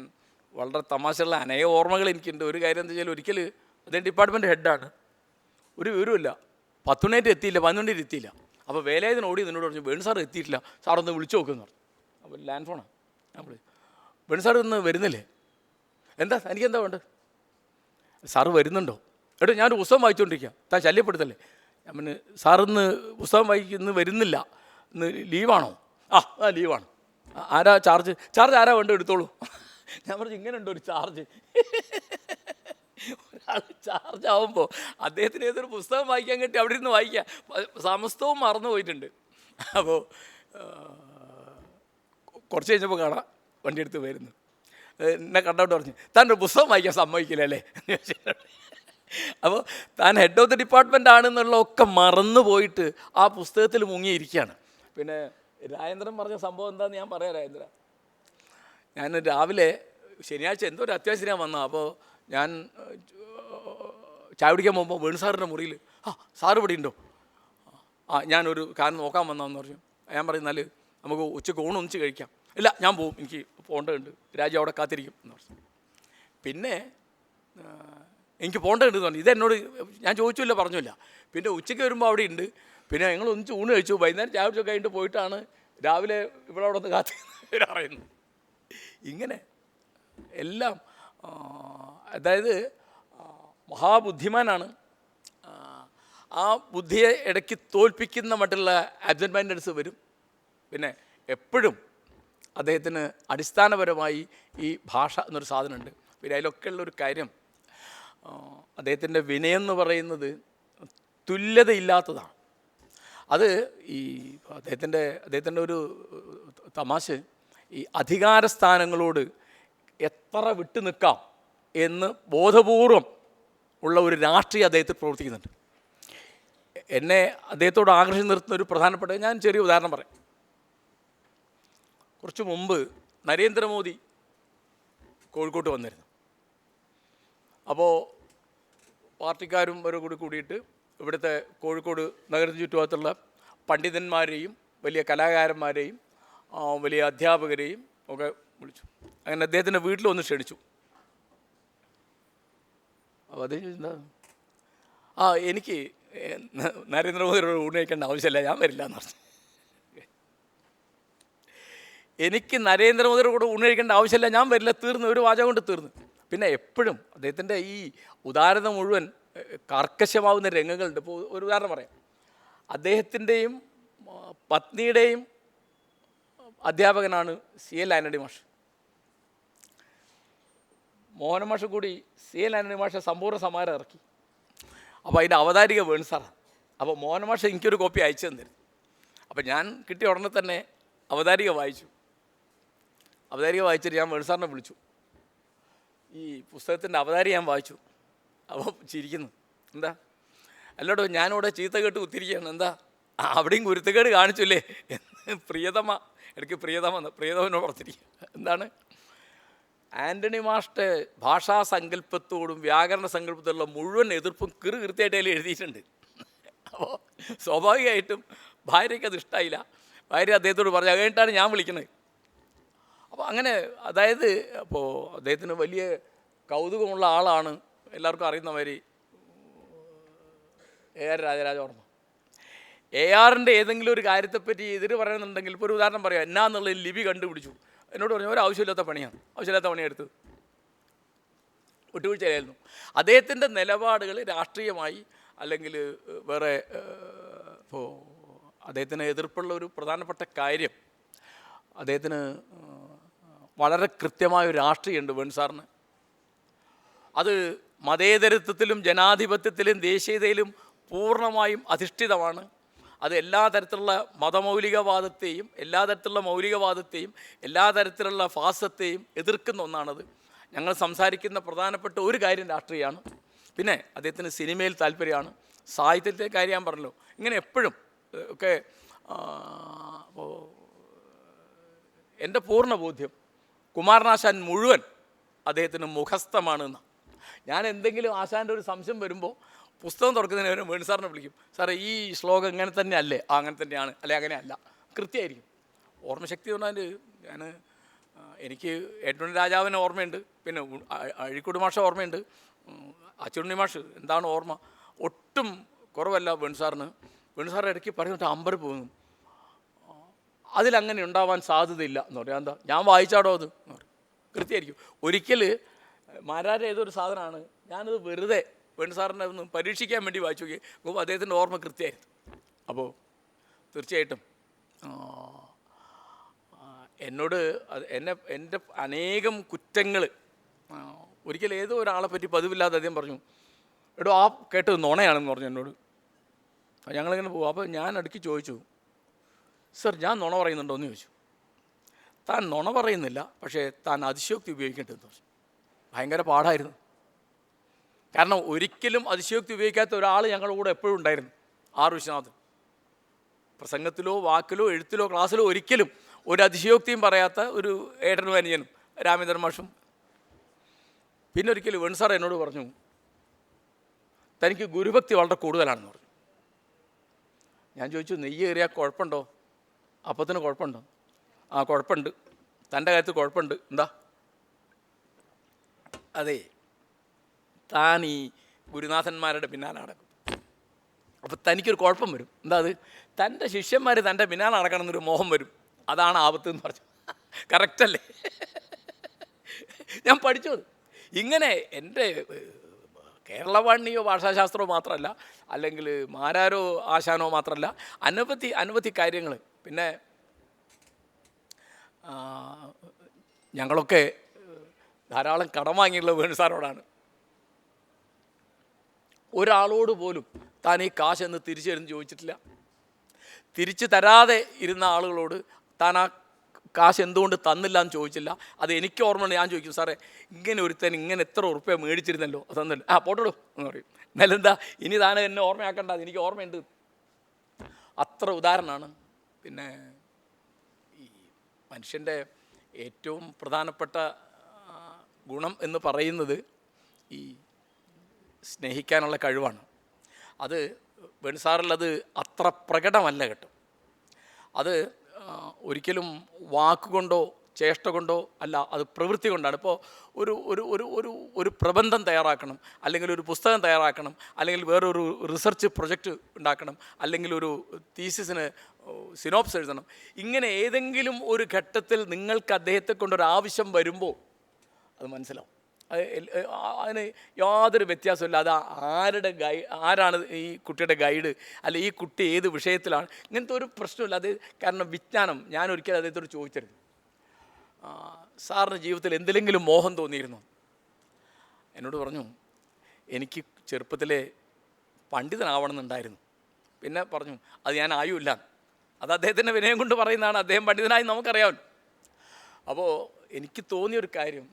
വളരെ തമാശയുള്ള അനേക ഓർമ്മകൾ എനിക്കുണ്ട്. ഒരു കാര്യം എന്താ വെച്ചാൽ, ഒരിക്കൽ അദ്ദേഹം ഡിപ്പാർട്ട്മെൻറ്റ് ഹെഡാണ്, ഒരു വിവരമില്ല, 10 മണിയായിട്ട് എത്തിയില്ല, 11 എത്തിയില്ല. അപ്പോൾ വേലായുധൻ ഓടി നിന്നോട് പറഞ്ഞു, വേണു സാർ എത്തിയിട്ടില്ല, സാറൊന്ന് വിളിച്ചു നോക്കുമെന്ന് പറഞ്ഞു. അപ്പോൾ ലാൻഡ് ഫോണാണ്. ഞാൻ വിളിച്ചു, വേണു സാർ ഇന്ന് വരുന്നില്ലേ? എന്താ എനിക്കെന്താ വേണ്ടത്? സാറ് വരുന്നുണ്ടോ? എടോ ഞാനൊരു പുസ്തകം വായിച്ചുകൊണ്ടിരിക്കുക, താൻ ശല്യപ്പെടുത്തല്ലേ. ഞാൻ പറഞ്ഞു, സാറിന്ന് പുസ്തകം വായിക്കുന്നു വരുന്നില്ല, ഇന്ന് ലീവാണോ? ആ ലീവാണ്. ആരാ ചാർജ് ആരാ വേണ്ട എടുത്തോളൂ. ഞാൻ പറഞ്ഞു, ഇങ്ങനെ ഉണ്ടോ ഒരു ചാർജ്? ഒരാൾ ചാർജ് ആവുമ്പോൾ അദ്ദേഹത്തിന് ഏതൊരു പുസ്തകം വായിക്കാൻ കിട്ടി അവിടെ ഇരുന്ന് വായിക്കുക, സമസ്തവും മറന്നു പോയിട്ടുണ്ട്. അപ്പോൾ കുറച്ച് കഴിഞ്ഞപ്പോൾ കാണാം വണ്ടി എടുത്ത് വരുന്നു. എന്നെ കണ്ടോട്ട് പറഞ്ഞു, താൻ ഒരു പുസ്തകം വായിക്കാൻ സമ്മതിക്കില്ല അല്ലേ? അപ്പോൾ താൻ ഹെഡ് ഓഫ് ദി ഡിപ്പാർട്ട്മെൻ്റ് ആണെന്നുള്ളതൊക്കെ മറന്നു പോയിട്ട് ആ പുസ്തകത്തിൽ മുങ്ങിയിരിക്കുകയാണ്. പിന്നെ രാജേന്ദ്രൻ പറഞ്ഞ സംഭവം എന്താണെന്ന് ഞാൻ പറയാം. രാജേന്ദ്ര, ഞാൻ രാവിലെ ശനിയാഴ്ച എന്തോ ഒരു അത്യാവശ്യം ഞാൻ വന്നാൽ, അപ്പോൾ ഞാൻ ചായ കുടിക്കാൻ പോകുമ്പോൾ വേണു സാറിൻ്റെ മുറിയിൽ, സാറ് ഇവിടെ ഉണ്ടോ? ഞാനൊരു കാര്യം നോക്കാൻ വന്നതെന്ന് പറഞ്ഞു. ഞാൻ പറയുന്നാൽ നമുക്ക് ഉച്ചക്ക് ഒന്നിച്ച് കഴിക്കാം. ഇല്ല ഞാൻ പോവും, എനിക്ക് പോകേണ്ടതുണ്ട്, രാജു അവിടെ കാത്തിരിക്കും എന്ന് പറഞ്ഞു. പിന്നെ എനിക്ക് പോകേണ്ടതുണ്ടെന്ന് പറഞ്ഞു. ഇതെന്നോട് ഞാൻ ചോദിച്ചില്ല, പറഞ്ഞില്ല. പിന്നെ ഉച്ചയ്ക്ക് വരുമ്പോൾ അവിടെ ഉണ്ട്. പിന്നെ ഞങ്ങൾ ഒന്നിച്ച് ഊണ് കഴിച്ചു. വൈകുന്നേരം ചായ കുടിച്ചൊക്കെ കഴിഞ്ഞിട്ട് പോയിട്ടാണ് രാവിലെ ഇവിടെ അവിടെ നിന്ന് കാത്തിരിക്കുന്നത്. ഇങ്ങനെ എല്ലാം, അതായത് മഹാബുദ്ധിമാനാണ്. ആ ബുദ്ധിയെ ഇടയ്ക്ക് തോൽപ്പിക്കുന്ന മറ്റുള്ള ആബ്സെൻറ്റ് മൈൻഡൻസ് വരും. പിന്നെ എപ്പോഴും അദ്ദേഹത്തിന് അടിസ്ഥാനപരമായി ഈ ഭാഷ എന്നൊരു സാധനമുണ്ട്. പിന്നെ അതിലൊക്കെ ഉള്ളൊരു കാര്യം, അദ്ദേഹത്തിൻ്റെ വിനയം എന്ന് പറയുന്നത് തുല്യതയില്ലാത്തതാണ്. അത് ഈ അദ്ദേഹത്തിൻ്റെ ഒരു തമാശ, ഈ അധികാരസ്ഥാനങ്ങളോട് എത്ര വിട്ടു നിൽക്കാം എന്ന് ബോധപൂർവം ഉള്ള ഒരു രാഷ്ട്രീയം അദ്ദേഹത്തിൽ പ്രവർത്തിക്കുന്നുണ്ട്. എന്നെ അദ്ദേഹത്തോട് ആകർഷിച്ച് നിർത്തുന്ന ഒരു പ്രധാനപ്പെട്ട, ഞാൻ ചെറിയ ഉദാഹരണം പറയാം. കുറച്ച് മുമ്പ് നരേന്ദ്രമോദി കോഴിക്കോട്ട് വന്നിരുന്നു. അപ്പോൾ പാർട്ടിക്കാരും ഒരു കൂടിയിട്ട് ഇവിടുത്തെ കോഴിക്കോട് നഗരത്തിന് ചുറ്റുഭാഗത്തുള്ള പണ്ഡിതന്മാരെയും വലിയ കലാകാരന്മാരെയും വലിയ അധ്യാപകരെയും ഒക്കെ വിളിച്ചു. അങ്ങനെ അദ്ദേഹത്തിൻ്റെ വീട്ടിൽ ഒന്ന് ക്ഷണിച്ചു. അപ്പോൾ അദ്ദേഹം എന്താ, എനിക്ക് നരേന്ദ്രമോദിയോട് ഊണ് കഴിക്കേണ്ട ആവശ്യമില്ല, ഞാൻ വരില്ല എന്ന് പറഞ്ഞു. എനിക്ക് നരേന്ദ്രമോദിയുടെ കൂടെ ഊണ് കഴിക്കേണ്ട ആവശ്യമില്ല, ഞാൻ വരില്ല, തീർന്നു, ഒരു വാചകം കൊണ്ട് തീർന്നു. പിന്നെ എപ്പോഴും അദ്ദേഹത്തിൻ്റെ ഈ ഉദാരത മുഴുവൻ കർക്കശമാവുന്ന രംഗങ്ങളുണ്ട്. ഇപ്പോൾ ഒരു ഉദാഹരണം പറയാം. അദ്ദേഹത്തിൻ്റെയും പത്നിയുടെയും അധ്യാപകനാണ് CL ആൻ്റണി മാഷ്. മോഹന മാഷ് കൂടി CL ആൻ്റണി മാഷ് സമ്പൂർണ്ണ സമാഹാരം ഇറക്കി. അപ്പോൾ അതിൻ്റെ അവതാരിക വേണു സാറാണ്. അപ്പോൾ മോഹന മാഷ് എനിക്കൊരു കോപ്പി അയച്ചു തന്നിരുന്നു. അപ്പോൾ ഞാൻ കിട്ടിയ ഉടനെ തന്നെ അവതാരിക വായിച്ചു. അവതാരിക വായിച്ചിട്ട് ഞാൻ വേണു സാറിനെ വിളിച്ചു. ഈ പുസ്തകത്തിൻ്റെ അവതാരിക ഞാൻ വായിച്ചു. അപ്പോൾ ചിരിക്കുന്നു. എന്താ അല്ലോടോ, ഞാനിവിടെ ചീത്ത കേട്ട് കുത്തിരിക്കുകയാണ്. എന്താ അവിടെയും കുരുത്തക്കേട് കാണിച്ചില്ലേ? പ്രിയതമ, ഇടയ്ക്ക് പ്രിയതമനോട് പറഞ്ഞിരിക്കുക. എന്താണ് ആൻ്റണി മാഷ്ട ഭാഷാ സങ്കല്പത്തോടും വ്യാകരണ സങ്കല്പത്തോടുള്ള മുഴുവൻ എതിർപ്പും കൃത്യമായിട്ട് അതിൽ എഴുതിയിട്ടുണ്ട്. അപ്പോൾ സ്വാഭാവികമായിട്ടും ഭാര്യയ്ക്ക് അത് ഇഷ്ടമായില്ല. ഭാര്യ അദ്ദേഹത്തോട് പറഞ്ഞു. അത് കഴിഞ്ഞിട്ടാണ് ഞാൻ വിളിക്കുന്നത്. അപ്പോൾ അങ്ങനെ അതായത് അപ്പോൾ അദ്ദേഹത്തിന് വലിയ കൗതുകമുള്ള ആളാണ്. എല്ലാവർക്കും അറിയുന്ന മാതിരി AR രാജരാജവർമ്മ. ARൻ്റെ ഏതെങ്കിലും ഒരു കാര്യത്തെപ്പറ്റി എതിര് പറയുന്നുണ്ടെങ്കിൽ, ഇപ്പോൾ ഒരു ഉദാഹരണം പറയാം, എന്നാന്നുള്ള ലിപി കണ്ടുപിടിച്ചു. എന്നോട് പറഞ്ഞു ഒരു ആവശ്യമില്ലാത്ത പണിയാണ്, ആവശ്യമില്ലാത്ത പണിയെടുത്ത് വിട്ടുവീഴ്ചയായിരുന്നു. അദ്ദേഹത്തിൻ്റെ നിലപാടുകൾ രാഷ്ട്രീയമായി അല്ലെങ്കിൽ വേറെ ഇപ്പോൾ അദ്ദേഹത്തിന് എതിർപ്പുള്ള ഒരു പ്രധാനപ്പെട്ട കാര്യം, അദ്ദേഹത്തിന് വളരെ കൃത്യമായൊരു രാഷ്ട്രീയമുണ്ട് വേണു സാറിന്. അത് മതേതരത്വത്തിലും ജനാധിപത്യത്തിലും ദേശീയതയിലും പൂർണ്ണമായും അധിഷ്ഠിതമാണ്. അത് എല്ലാ തരത്തിലുള്ള മതമൗലികവാദത്തെയും എല്ലാ തരത്തിലുള്ള മൗലികവാദത്തെയും എല്ലാ തരത്തിലുള്ള ഫാസത്തെയും എതിർക്കുന്ന ഒന്നാണത്. ഞങ്ങൾ സംസാരിക്കുന്ന പ്രധാനപ്പെട്ട ഒരു കാര്യം രാഷ്ട്രീയമാണ്. പിന്നെ അദ്ദേഹത്തിന് സിനിമയിൽ താല്പര്യമാണ്, സാഹിത്യത്തെ കാര്യം ഞാൻ പറഞ്ഞല്ലോ. ഇങ്ങനെ എപ്പോഴും ഒക്കെ എൻ്റെ പൂർണ്ണ ബോധ്യം കുമാരനാശാൻ മുഴുവൻ അദ്ദേഹത്തിന് മുഖസ്ഥമാണെന്ന്. ഞാൻ എന്തെങ്കിലും ആശാൻ്റെ ഒരു സംശയം വരുമ്പോൾ പുസ്തകം തുറക്കുന്നതിന് വരെ വേണു സാറിനെ വിളിക്കും. സാറേ ഈ ശ്ലോകം ഇങ്ങനെ തന്നെ അല്ലേ? അങ്ങനെ തന്നെയാണ്, അല്ലെ അങ്ങനെ അല്ല, കൃത്യമായിരിക്കും. ഓർമ്മശക്തി പറഞ്ഞാൽ ഞാൻ എനിക്ക് ഏറ്റുണ്ണി രാജാവിനെ ഓർമ്മയുണ്ട്, പിന്നെ അഴീക്കോട് മാഷ ഓർമ്മയുണ്ട്, അച്ചുണ്ണി മാഷ് എന്താണ് ഓർമ്മ, ഒട്ടും കുറവല്ല വേണു സാറിന്. വേണു സാർ ഇടയ്ക്ക് പറഞ്ഞിട്ട് അമ്പർ പോകുന്നു, അതിലങ്ങനെ ഉണ്ടാവാൻ സാധ്യതയില്ല എന്ന് പറയാം. എന്താ ഞാൻ വായിച്ചാടോ അത് എന്ന് പറയും, കൃത്യമായിരിക്കും. ഒരിക്കൽ മാരാരെ ഏതൊരു സാധനമാണ്, ഞാനത് വെറുതെ വേണു സാറിനെ ഒന്ന് പരീക്ഷിക്കാൻ വേണ്ടി വായിച്ചു നോക്കി. അപ്പോൾ അദ്ദേഹത്തിൻ്റെ ഓർമ്മ കൃത്യമായിരുന്നു. അപ്പോൾ തീർച്ചയായിട്ടും എന്നോട് എൻ്റെ അനേകം കുറ്റങ്ങൾ ഒരിക്കൽ ഏതോ ഒരാളെ പറ്റി പതിവില്ലാതെ അദ്ദേഹം പറഞ്ഞു, എടോ ആ കേട്ടത് നുണയാണെന്ന് പറഞ്ഞു എന്നോട്. ഞങ്ങളിങ്ങനെ പോകും. അപ്പോൾ ഞാൻ ഇടയ്ക്ക് ചോദിച്ചു, സർ ഞാൻ നുണ പറയുന്നുണ്ടോ എന്ന് ചോദിച്ചു. താൻ നുണ പറയുന്നില്ല, പക്ഷേ താൻ അതിശയോക്തി ഉപയോഗിക്കേണ്ടതെന്ന് പറഞ്ഞു. ഭയങ്കര പാടായിരുന്നു. കാരണം ഒരിക്കലും അതിശയോക്തി ഉപയോഗിക്കാത്ത ഒരാൾ ഞങ്ങളുടെ കൂടെ എപ്പോഴും ഉണ്ടായിരുന്നു, ആർ വിശ്വനാഥൻ. പ്രസംഗത്തിലോ വാക്കിലോ എഴുത്തിലോ ക്ലാസ്സിലോ ഒരിക്കലും ഒരു അതിശയോക്തിയും പറയാത്ത ഒരു ഏട്ടനും അനുജനും രാമേന്ദ്രൻ മാഷും. പിന്നെ ഒരിക്കൽ വേണു സാർ എന്നോട് പറഞ്ഞു, തനിക്ക് ഗുരുഭക്തി വളരെ കൂടുതലാണെന്ന് പറഞ്ഞു. ഞാൻ ചോദിച്ചു, നെയ്യ് കയറിയാൽ കുഴപ്പമുണ്ടോ? അപ്പത്തിന് കുഴപ്പമുണ്ടോ? ആ കുഴപ്പമുണ്ട്, തൻ്റെ കാര്യത്തിൽ കുഴപ്പമുണ്ട്. എന്താ? അതെ, താൻ ഈ ഗുരുനാഥന്മാരുടെ പിന്നാലെ നടക്കും, അപ്പോൾ തനിക്കൊരു കുഴപ്പം വരും. എന്താ അത്? തൻ്റെ ശിഷ്യന്മാർ തൻ്റെ പിന്നാലെ നടക്കണം എന്നൊരു മോഹം വരും, അതാണ് ആപത്ത് എന്ന് പറഞ്ഞു. കറക്റ്റല്ലേ? ഞാൻ പഠിച്ചത് ഇങ്ങനെ. എൻ്റെ കേരളവാണിയോ ഭാഷാശാസ്ത്രമോ മാത്രമല്ല, അല്ലെങ്കിൽ മാരാരോ ആശാനോ മാത്രമല്ല, അനവധി കാര്യങ്ങൾ. പിന്നെ ഞങ്ങളൊക്കെ ധാരാളം കടം വാങ്ങിയുള്ള വേണു സാറോടാണ്. ഒരാളോട് പോലും താൻ ഈ കാശ് എന്ന് തിരിച്ചു തരുമെന്ന് ചോദിച്ചിട്ടില്ല. തിരിച്ചു തരാതെ ഇരുന്ന ആളുകളോട് താൻ ആ കാശ് എന്തുകൊണ്ട് തന്നില്ല എന്ന് ചോദിച്ചില്ല. അത് എനിക്ക് ഓർമ്മയുണ്ട്. ഞാൻ ചോദിക്കും, സാറേ ഇങ്ങനെ ഒരുത്തൻ ഇങ്ങനെ എത്ര ഉറുപ്പ്യ മേടിച്ചിരുന്നല്ലോ, അത് തന്നല്ലോ. ആ പോട്ടോടൂ എന്ന് പറയും. എന്നാലെന്താ, ഇനി താൻ എന്നെ ഓർമ്മയാക്കണ്ട, അത് എനിക്ക് ഓർമ്മയുണ്ട്. അത്ര ഉദാഹരണമാണ്. പിന്നെ ഈ മനുഷ്യൻ്റെ ഏറ്റവും പ്രധാനപ്പെട്ട ഗുണം എന്ന് പറയുന്നത് ഈ സ്നേഹിക്കാനുള്ള കഴിവാണ്. അത് വേണു സാറിലത് അത്ര പ്രകടമല്ല കേട്ടോ. അത് ഒരിക്കലും വാക്കുകൊണ്ടോ ചേഷ്ട കൊണ്ടോ അല്ല, അത് പ്രവൃത്തി കൊണ്ടാണ്. ഇപ്പോൾ ഒരു ഒരു ഒരു ഒരു ഒരു പ്രബന്ധം തയ്യാറാക്കണം, അല്ലെങ്കിൽ ഒരു പുസ്തകം തയ്യാറാക്കണം, അല്ലെങ്കിൽ വേറൊരു റിസർച്ച് പ്രൊജക്റ്റ് ഉണ്ടാക്കണം, അല്ലെങ്കിൽ ഒരു തീസിസിന് സിനോപ്സ് എഴുതണം. ഇങ്ങനെ ഏതെങ്കിലും ഒരു ഘട്ടത്തിൽ നിങ്ങൾക്ക് അദ്ദേഹത്തെ കൊണ്ടൊരാവശ്യം വരുമ്പോൾ അത് മനസ്സിലാവും. അതിന് യാതൊരു വ്യത്യാസമില്ല. അത് ആരാണ് ഈ കുട്ടിയുടെ ഗൈഡ്, അല്ല ഈ കുട്ടി ഏത് വിഷയത്തിലാണ്, ഇങ്ങനത്തെ ഒരു പ്രശ്നമില്ല. അത് കാരണം വിജ്ഞാനം. ഞാൻ ഒരിക്കലും അദ്ദേഹത്തോട് ചോദിച്ചിരുന്നു, സാറിന് ജീവിതത്തിൽ എന്തിലെങ്കിലും മോഹം തോന്നിയിരുന്നു? എന്നോട് പറഞ്ഞു, എനിക്ക് ചെറുപ്പത്തിലെ പണ്ഡിതനാവണമെന്നുണ്ടായിരുന്നു. പിന്നെ പറഞ്ഞു, അത് ഞാൻ ആയുമില്ല. അത് അദ്ദേഹത്തിൻ്റെ വിനയം കൊണ്ട് പറയുന്നതാണ്. അദ്ദേഹം പണ്ഡിതനായി നമുക്കറിയാമല്ലോ. അപ്പോൾ എനിക്ക് തോന്നിയൊരു കാര്യം,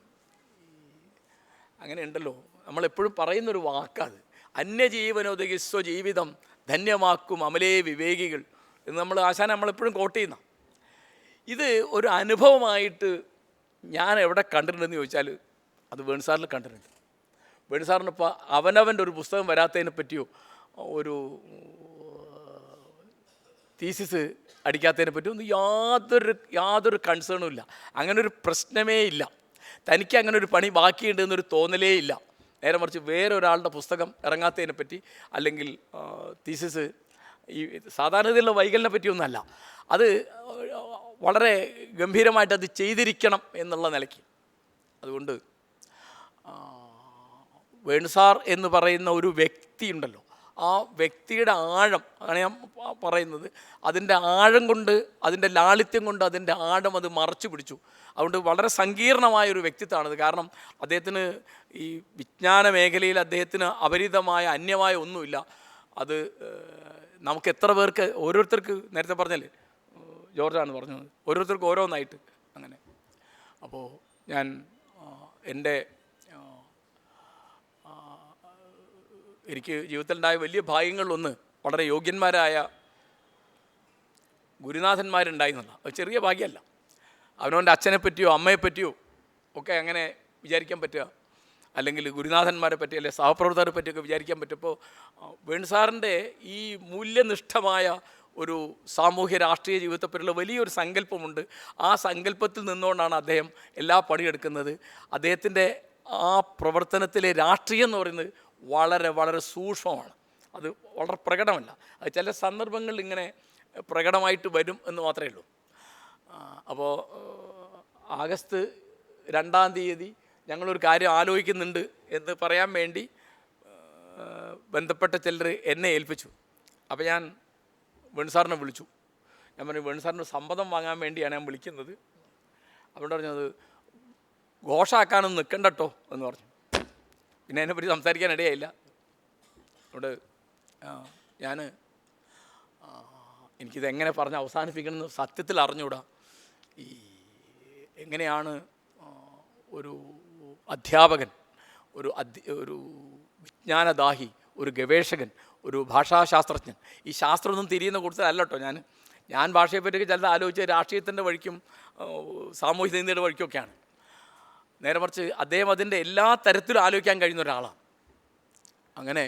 അങ്ങനെ ഉണ്ടല്ലോ, നമ്മളെപ്പോഴും പറയുന്നൊരു വാക്കാത്, അന്യജീവനൊതുകി സ്വജീവിതം ധന്യമാക്കും അമലേ വിവേകികൾ എന്ന് നമ്മളെപ്പോഴും കോട്ട് ചെയ്യുന്ന. ഇത് ഒരു അനുഭവമായിട്ട് ഞാൻ എവിടെ കണ്ടിട്ടുണ്ടെന്ന് ചോദിച്ചാൽ അത് വേണുസാറിൽ കണ്ടിട്ടുണ്ട്. വേണുസാറിനിപ്പോൾ അവനവൻ്റെ ഒരു പുസ്തകം വരാത്തതിനെ പറ്റിയോ ഒരു തീസിസ് അടിക്കാത്തതിനെ പറ്റിയോ ഒന്നും യാതൊരു കൺസേണും ഇല്ല. അങ്ങനൊരു പ്രശ്നമേ ഇല്ല. തനിക്ക് അങ്ങനെ ഒരു പണി ബാക്കിയുണ്ട് എന്നൊരു തോന്നലേ ഇല്ല. നേരെ മറിച്ച് വേറൊരാളുടെ പുസ്തകം ഇറങ്ങാത്തതിനെ പറ്റി അല്ലെങ്കിൽ തീസിസ് ഈ സാധാരണതയുള്ള വൈകലിനെ പറ്റിയൊന്നുമല്ല, അത് വളരെ ഗംഭീരമായിട്ട് അത് ചെയ്തിരിക്കണം എന്നുള്ള നിലയ്ക്ക്. അതുകൊണ്ട് വേണുസാർ എന്ന് പറയുന്ന ഒരു വ്യക്തി ഉണ്ടല്ലോ, ആ വ്യക്തിയുടെ ആഴം ആണ് ഞാൻ പറയുന്നത്. അതിൻ്റെ ആഴം കൊണ്ട്, അതിൻ്റെ ലാളിത്യം കൊണ്ട് അതിൻ്റെ ആഴം അത് മറച്ചു പിടിച്ചു. അതുകൊണ്ട് വളരെ സങ്കീർണമായൊരു വ്യക്തിത്വമാണത്. കാരണം അദ്ദേഹത്തിന് ഈ വിജ്ഞാന മേഖലയിൽ അദ്ദേഹത്തിന് അപരിതമായ അന്യമായ ഒന്നുമില്ല. അത് നമുക്ക് എത്ര പേർക്ക്, ഓരോരുത്തർക്ക് നേരത്തെ പറഞ്ഞല്ലേ, ജോർജാണ് പറഞ്ഞത്, ഓരോരുത്തർക്ക് ഓരോന്നായിട്ട് അങ്ങനെ. അപ്പോൾ ഞാൻ എനിക്ക് ജീവിതത്തിലുണ്ടായ വലിയ ഭാഗ്യങ്ങളിലൊന്ന് വളരെ യോഗ്യന്മാരായ ഗുരുനാഥന്മാരുണ്ടായിരുന്നില്ല. അത് ചെറിയ ഭാഗ്യമല്ല. അവനവൻ്റെ അച്ഛനെ പറ്റിയോ അമ്മയെ പറ്റിയോ ഒക്കെ അങ്ങനെ വിചാരിക്കാൻ പറ്റുക, അല്ലെങ്കിൽ ഗുരുനാഥന്മാരെ പറ്റി അല്ലെങ്കിൽ സഹപ്രവർത്തകരെ പറ്റിയൊക്കെ വിചാരിക്കാൻ പറ്റുമ്പോൾ വേണുസാറിൻ്റെ ഈ മൂല്യനിഷ്ഠമായ ഒരു സാമൂഹ്യ രാഷ്ട്രീയ ജീവിതത്തെപ്പറ്റിയുള്ള വലിയൊരു സങ്കല്പമുണ്ട്. ആ സങ്കല്പത്തിൽ നിന്നുകൊണ്ടാണ് അദ്ദേഹം എല്ലാ പണിയെടുക്കുന്നത്. അദ്ദേഹത്തിൻ്റെ ആ പ്രവർത്തനത്തിലെ രാഷ്ട്രീയം എന്ന് പറയുന്നത് വളരെ വളരെ സൂക്ഷ്മമാണ്. അത് വളരെ പ്രകടമല്ല. അത് ചില സന്ദർഭങ്ങളിൽ ഇങ്ങനെ പ്രകടമായിട്ട് വരും എന്ന് മാത്രമേ ഉള്ളൂ. അപ്പോൾ ആഗസ്റ്റ് 2-ാം തീയതി ഞങ്ങളൊരു കാര്യം ആലോചിക്കുന്നുണ്ട് എന്ന് പറയാൻ വേണ്ടി ബന്ധപ്പെട്ട ചിലർ എന്നെ ഏൽപ്പിച്ചു. അപ്പോൾ ഞാൻ വേണുസാറിനെ വിളിച്ചു. ഞാൻ പറഞ്ഞു, വേണുസാറിന് സമ്മതം വാങ്ങാൻ വേണ്ടിയാണ് ഞാൻ വിളിക്കുന്നത്. അവിടെ പറഞ്ഞത് ഘോഷാക്കാനൊന്നും നിൽക്കണ്ടട്ടോ എന്ന് പറഞ്ഞു. പിന്നെ അതിനെപ്പറ്റി സംസാരിക്കാൻ ഇടയായില്ല. അവിടെ എനിക്കിതെങ്ങനെ പറഞ്ഞ് അവസാനിപ്പിക്കണമെന്ന് സത്യത്തിൽ അറിഞ്ഞൂടാ. ഈ എങ്ങനെയാണ് ഒരു അധ്യാപകൻ, ഒരു വിജ്ഞാനദാഹി, ഒരു ഗവേഷകൻ, ഒരു ഭാഷാശാസ്ത്രജ്ഞൻ, ഈ ശാസ്ത്രമൊന്നും തിരിയുന്ന കൂടുതലല്ല കേട്ടോ. ഞാൻ ഭാഷയെപ്പറ്റിയൊക്കെ ചിലത് ആലോചിച്ച് രാഷ്ട്രീയത്തിൻ്റെ വഴിക്കും സാമൂഹ്യ നീതിയുടെ വഴിക്കൊക്കെയാണ്. നേരെ മറിച്ച് അദ്ദേഹം അതിൻ്റെ എല്ലാ തരത്തിലും ആലോചിക്കാൻ കഴിയുന്ന ഒരാളാണ്. അങ്ങനെ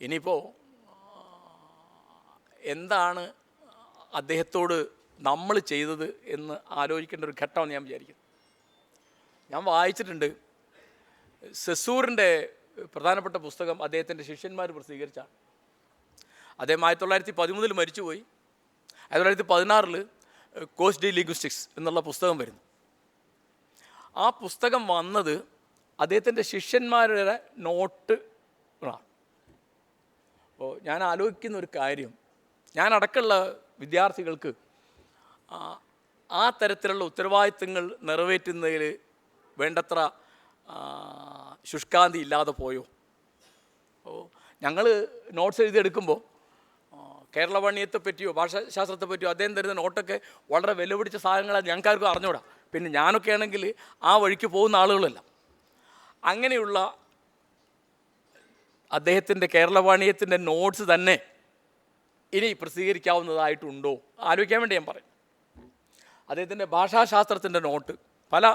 ഇനിയിപ്പോൾ എന്താണ് അദ്ദേഹത്തോട് നമ്മൾ ചെയ്തത് എന്ന് ആലോചിക്കേണ്ട ഒരു ഘട്ടമാണ് ഞാൻ വിചാരിക്കുന്നത്. ഞാൻ വായിച്ചിട്ടുണ്ട്, സെസൂറിൻ്റെ പ്രധാനപ്പെട്ട പുസ്തകം അദ്ദേഹത്തിൻ്റെ ശിഷ്യന്മാർ പ്രസിദ്ധീകരിച്ചാണ്. അദ്ദേഹം 1913 മരിച്ചുപോയി. 1916 കോഴ്സ് ഡി ലിംഗ്വിസ്റ്റിക്സ് എന്നുള്ള പുസ്തകം വരുന്നു. ആ പുസ്തകം വന്നത് അദ്ദേഹത്തിൻ്റെ ശിഷ്യന്മാരുടെ നോട്ടുകളാണ്. അപ്പോൾ ഞാൻ ആലോചിക്കുന്ന ഒരു കാര്യം, ഞാൻ അടക്കമുള്ള വിദ്യാർത്ഥികൾക്ക് ആ തരത്തിലുള്ള ഉത്തരവാദിത്തങ്ങൾ നിറവേറ്റുന്നതിൽ വേണ്ടത്ര ശുഷ്കാന്തി ഇല്ലാതെ പോയോ? അപ്പോൾ ഞങ്ങൾ നോട്ട്സ് എഴുതിയെടുക്കുമ്പോൾ കേരളവാണിയത്തെ പറ്റിയോ ഭാഷാശാസ്ത്രത്തെ പറ്റിയോ അദ്ദേഹം തരുന്ന നോട്ടൊക്കെ വളരെ വിലപിടിച്ച സാധനങ്ങളാണ്, ഞങ്ങൾക്കാർക്കും അറിഞ്ഞൂടാ. പിന്നെ ഞാനൊക്കെ ആണെങ്കിൽ ആ വഴിക്ക് പോകുന്ന ആളുകളല്ല. അങ്ങനെയുള്ള അദ്ദേഹത്തിൻ്റെ കേരളവാണിയത്തിൻ്റെ നോട്ട്സ് തന്നെ ഇനി പ്രസിദ്ധീകരിക്കാവുന്നതായിട്ടുണ്ടോ ആലോചിക്കാൻ വേണ്ടി ഞാൻ പറയും. അദ്ദേഹത്തിൻ്റെ ഭാഷാശാസ്ത്രത്തിൻ്റെ നോട്ട് പല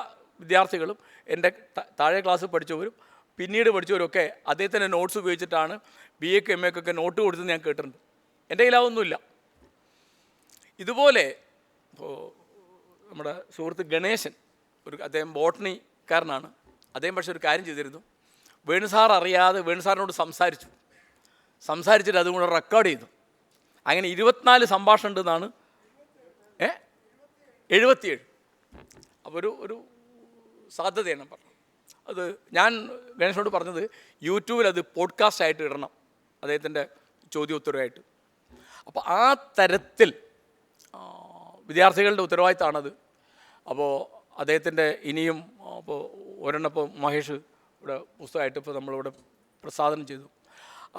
വിദ്യാർത്ഥികളും എൻ്റെ താഴെ ക്ലാസ്സിൽ പഠിച്ചവരും പിന്നീട് പഠിച്ചവരൊക്കെ അദ്ദേഹത്തിൻ്റെ നോട്ട്സ് ഉപയോഗിച്ചിട്ടാണ് BA-ക്കും MA-ക്കൊക്കെ നോട്ട് കൊടുത്തത് ഞാൻ കേട്ടിട്ടുണ്ട്. എൻ്റെ കയ്യിലാവൊന്നുമില്ല. ഇതുപോലെ ഇപ്പോൾ നമ്മുടെ സുഹൃത്ത് ഗണേശൻ, അദ്ദേഹം ബോട്ടണിക്കാരനാണ്. അദ്ദേഹം പക്ഷേ ഒരു കാര്യം ചെയ്തിരുന്നു. വേണുസാർ അറിയാതെ വേണുസാറിനോട് സംസാരിച്ചിട്ട് അതും കൂടെ റെക്കോർഡ് ചെയ്തു. അങ്ങനെ 24 സംഭാഷണം ഉണ്ടെന്നാണ് 77. അപ്പോൾ ഒരു സാധ്യതയാണ് പറഞ്ഞത്. അത് ഞാൻ ഗണേശനോട് പറഞ്ഞത് യൂട്യൂബിൽ അത് പോഡ്കാസ്റ്റ് ആയിട്ട് ഇടണം, അദ്ദേഹത്തിൻ്റെ ചോദ്യോത്തരമായിട്ട്. അപ്പോൾ ആ തരത്തിൽ വിദ്യാർത്ഥികളുടെ ഉത്തരവാദിത്തമാണത്. അപ്പോൾ അദ്ദേഹത്തിൻ്റെ ഇനിയും അപ്പോൾ ഒരെണ്ണപ്പോൾ മഹേഷ് ഇവിടെ പുസ്തകമായിട്ട് ഇപ്പോൾ നമ്മളിവിടെ പ്രസാദനം ചെയ്തു.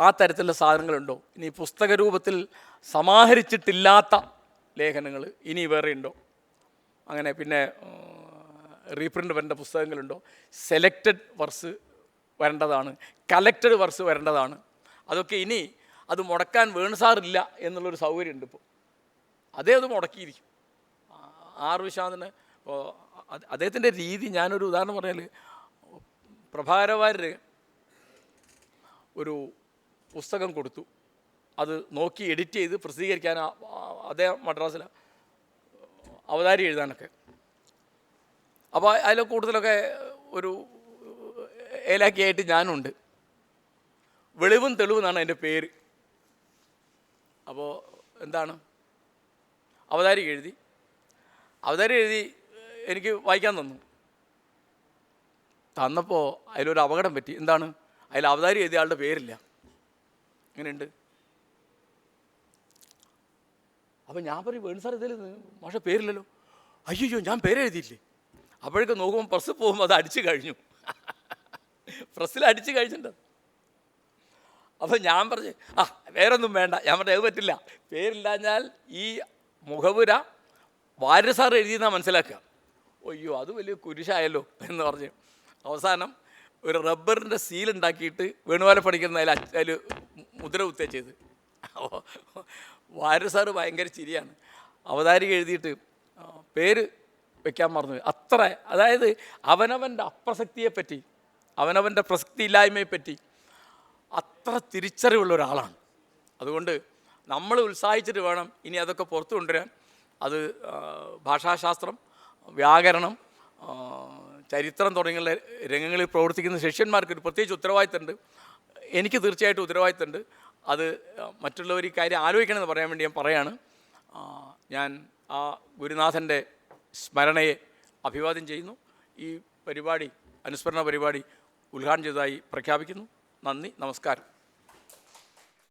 ആ തരത്തിലുള്ള സാധനങ്ങളുണ്ടോ? ഇനി പുസ്തക രൂപത്തിൽ സമാഹരിച്ചിട്ടില്ലാത്ത ലേഖനങ്ങൾ ഇനി വേറെ ഉണ്ടോ? അങ്ങനെ പിന്നെ റീപ്രിൻ്റ് വരേണ്ട പുസ്തകങ്ങളുണ്ടോ, സെലക്റ്റഡ് വർസ് വരേണ്ടതാണ്, കലക്റ്റഡ് വർസ് വരേണ്ടതാണ്. അതൊക്കെ ഇനി അത് മുടക്കാൻ വേണുസാറില്ല എന്നുള്ളൊരു സൗകര്യമുണ്ട് ഇപ്പോൾ. അത് മുടക്കിയിരിക്കും. ആർ വിശ്വനാഥന് ഇപ്പോൾ അദ്ദേഹത്തിൻ്റെ രീതി, ഞാനൊരു ഉദാഹരണം പറഞ്ഞാൽ, പ്രഭാകരവാര്യർ ഒരു പുസ്തകം കൊടുത്തു, അത് നോക്കി എഡിറ്റ് ചെയ്ത് പ്രസിദ്ധീകരിക്കാൻ അദ്ദേഹം മദ്രാസിൽ അവതാരി എഴുതാനൊക്കെ. അപ്പോൾ അതിൽ കൂടുതലൊക്കെ ഒരു ഏലാക്കിയായിട്ട് ഞാനുണ്ട്. വെളിവും തെളിവെന്നാണ് എൻ്റെ പേര്. അപ്പോൾ എന്താണ്, അവതാരി എഴുതി എനിക്ക് വായിക്കാൻ തന്നപ്പോൾ അതിലൊരു അപകടം പറ്റി. എന്താണ്, അതിൽ അവതാരി എഴുതിയ ആളുടെ പേരില്ല. എങ്ങനെയുണ്ട്? അപ്പോൾ ഞാൻ പറയും, വേണു സാർ ഇതിൽ മാഷെ പേരില്ലല്ലോ. അയ്യോ, ഞാൻ പേരെഴുതിയില്ലേ. അപ്പോഴേക്കും നോക്കുമ്പോൾ പ്രസ് പോകുമ്പോൾ അത് അടിച്ചു കഴിഞ്ഞു. പ്രസ്സിൽ അടിച്ചു കഴിഞ്ഞിട്ടുണ്ട്. അപ്പോൾ ഞാൻ പറഞ്ഞു, വേറൊന്നും വേണ്ട. ഞാൻ പറഞ്ഞു, അത് പറ്റില്ല, പേരില്ലാഞ്ഞാൽ ഈ മുഖപുര വാര്യർ സാർ എഴുതിയെന്നാണ് മനസ്സിലാക്കുക. അയ്യോ, അത് വലിയ കുരിശായല്ലോ എന്ന് പറഞ്ഞ് അവസാനം ഒരു റബ്ബറിൻ്റെ സീലുണ്ടാക്കിയിട്ട് വേണുഗോപാല പണിക്കർ അതിൽ മുദ്ര കുത്തുക ചെയ്ത്. അപ്പോൾ വാര്യർ സാറ് ഭയങ്കര ചിരിയാണ്. അവതാരിക എഴുതിയിട്ട് പേര് വയ്ക്കാൻ മറന്നു. അത്ര, അതായത് അവനവൻ്റെ അപ്രസക്തിയെപ്പറ്റി, അവനവൻ്റെ പ്രസക്തിയില്ലായ്മയെപ്പറ്റി അത്ര തിരിച്ചറിവുള്ള ഒരാളാണ്. അതുകൊണ്ട് നമ്മൾ ഉത്സാഹിച്ചിട്ട് വേണം ഇനി അതൊക്കെ പുറത്തു കൊണ്ടുവരാൻ. അത് ഭാഷാശാസ്ത്രം, വ്യാകരണം, ചരിത്രം തുടങ്ങിയുള്ള രംഗങ്ങളിൽ പ്രവർത്തിക്കുന്ന ശിഷ്യന്മാർക്കൊരു പ്രത്യേകിച്ച് ഉത്തരവാദിത്തമുണ്ട്. എനിക്ക് തീർച്ചയായിട്ടും ഉത്തരവാദിത്തമുണ്ട്. അത് മറ്റുള്ളവർ ഈ കാര്യം ആലോചിക്കണമെന്ന് പറയാൻ വേണ്ടി ഞാൻ പറയാണ്. ഞാൻ ആ ഗുരുനാഥൻ്റെ സ്മരണയെ അഭിവാദ്യം ചെയ്യുന്നു. ഈ പരിപാടി, അനുസ്മരണ പരിപാടി ഉദ്ഘാടനം ചെയ്തതായി പ്രഖ്യാപിക്കുന്നു. നന്ദി, നമസ്കാരം.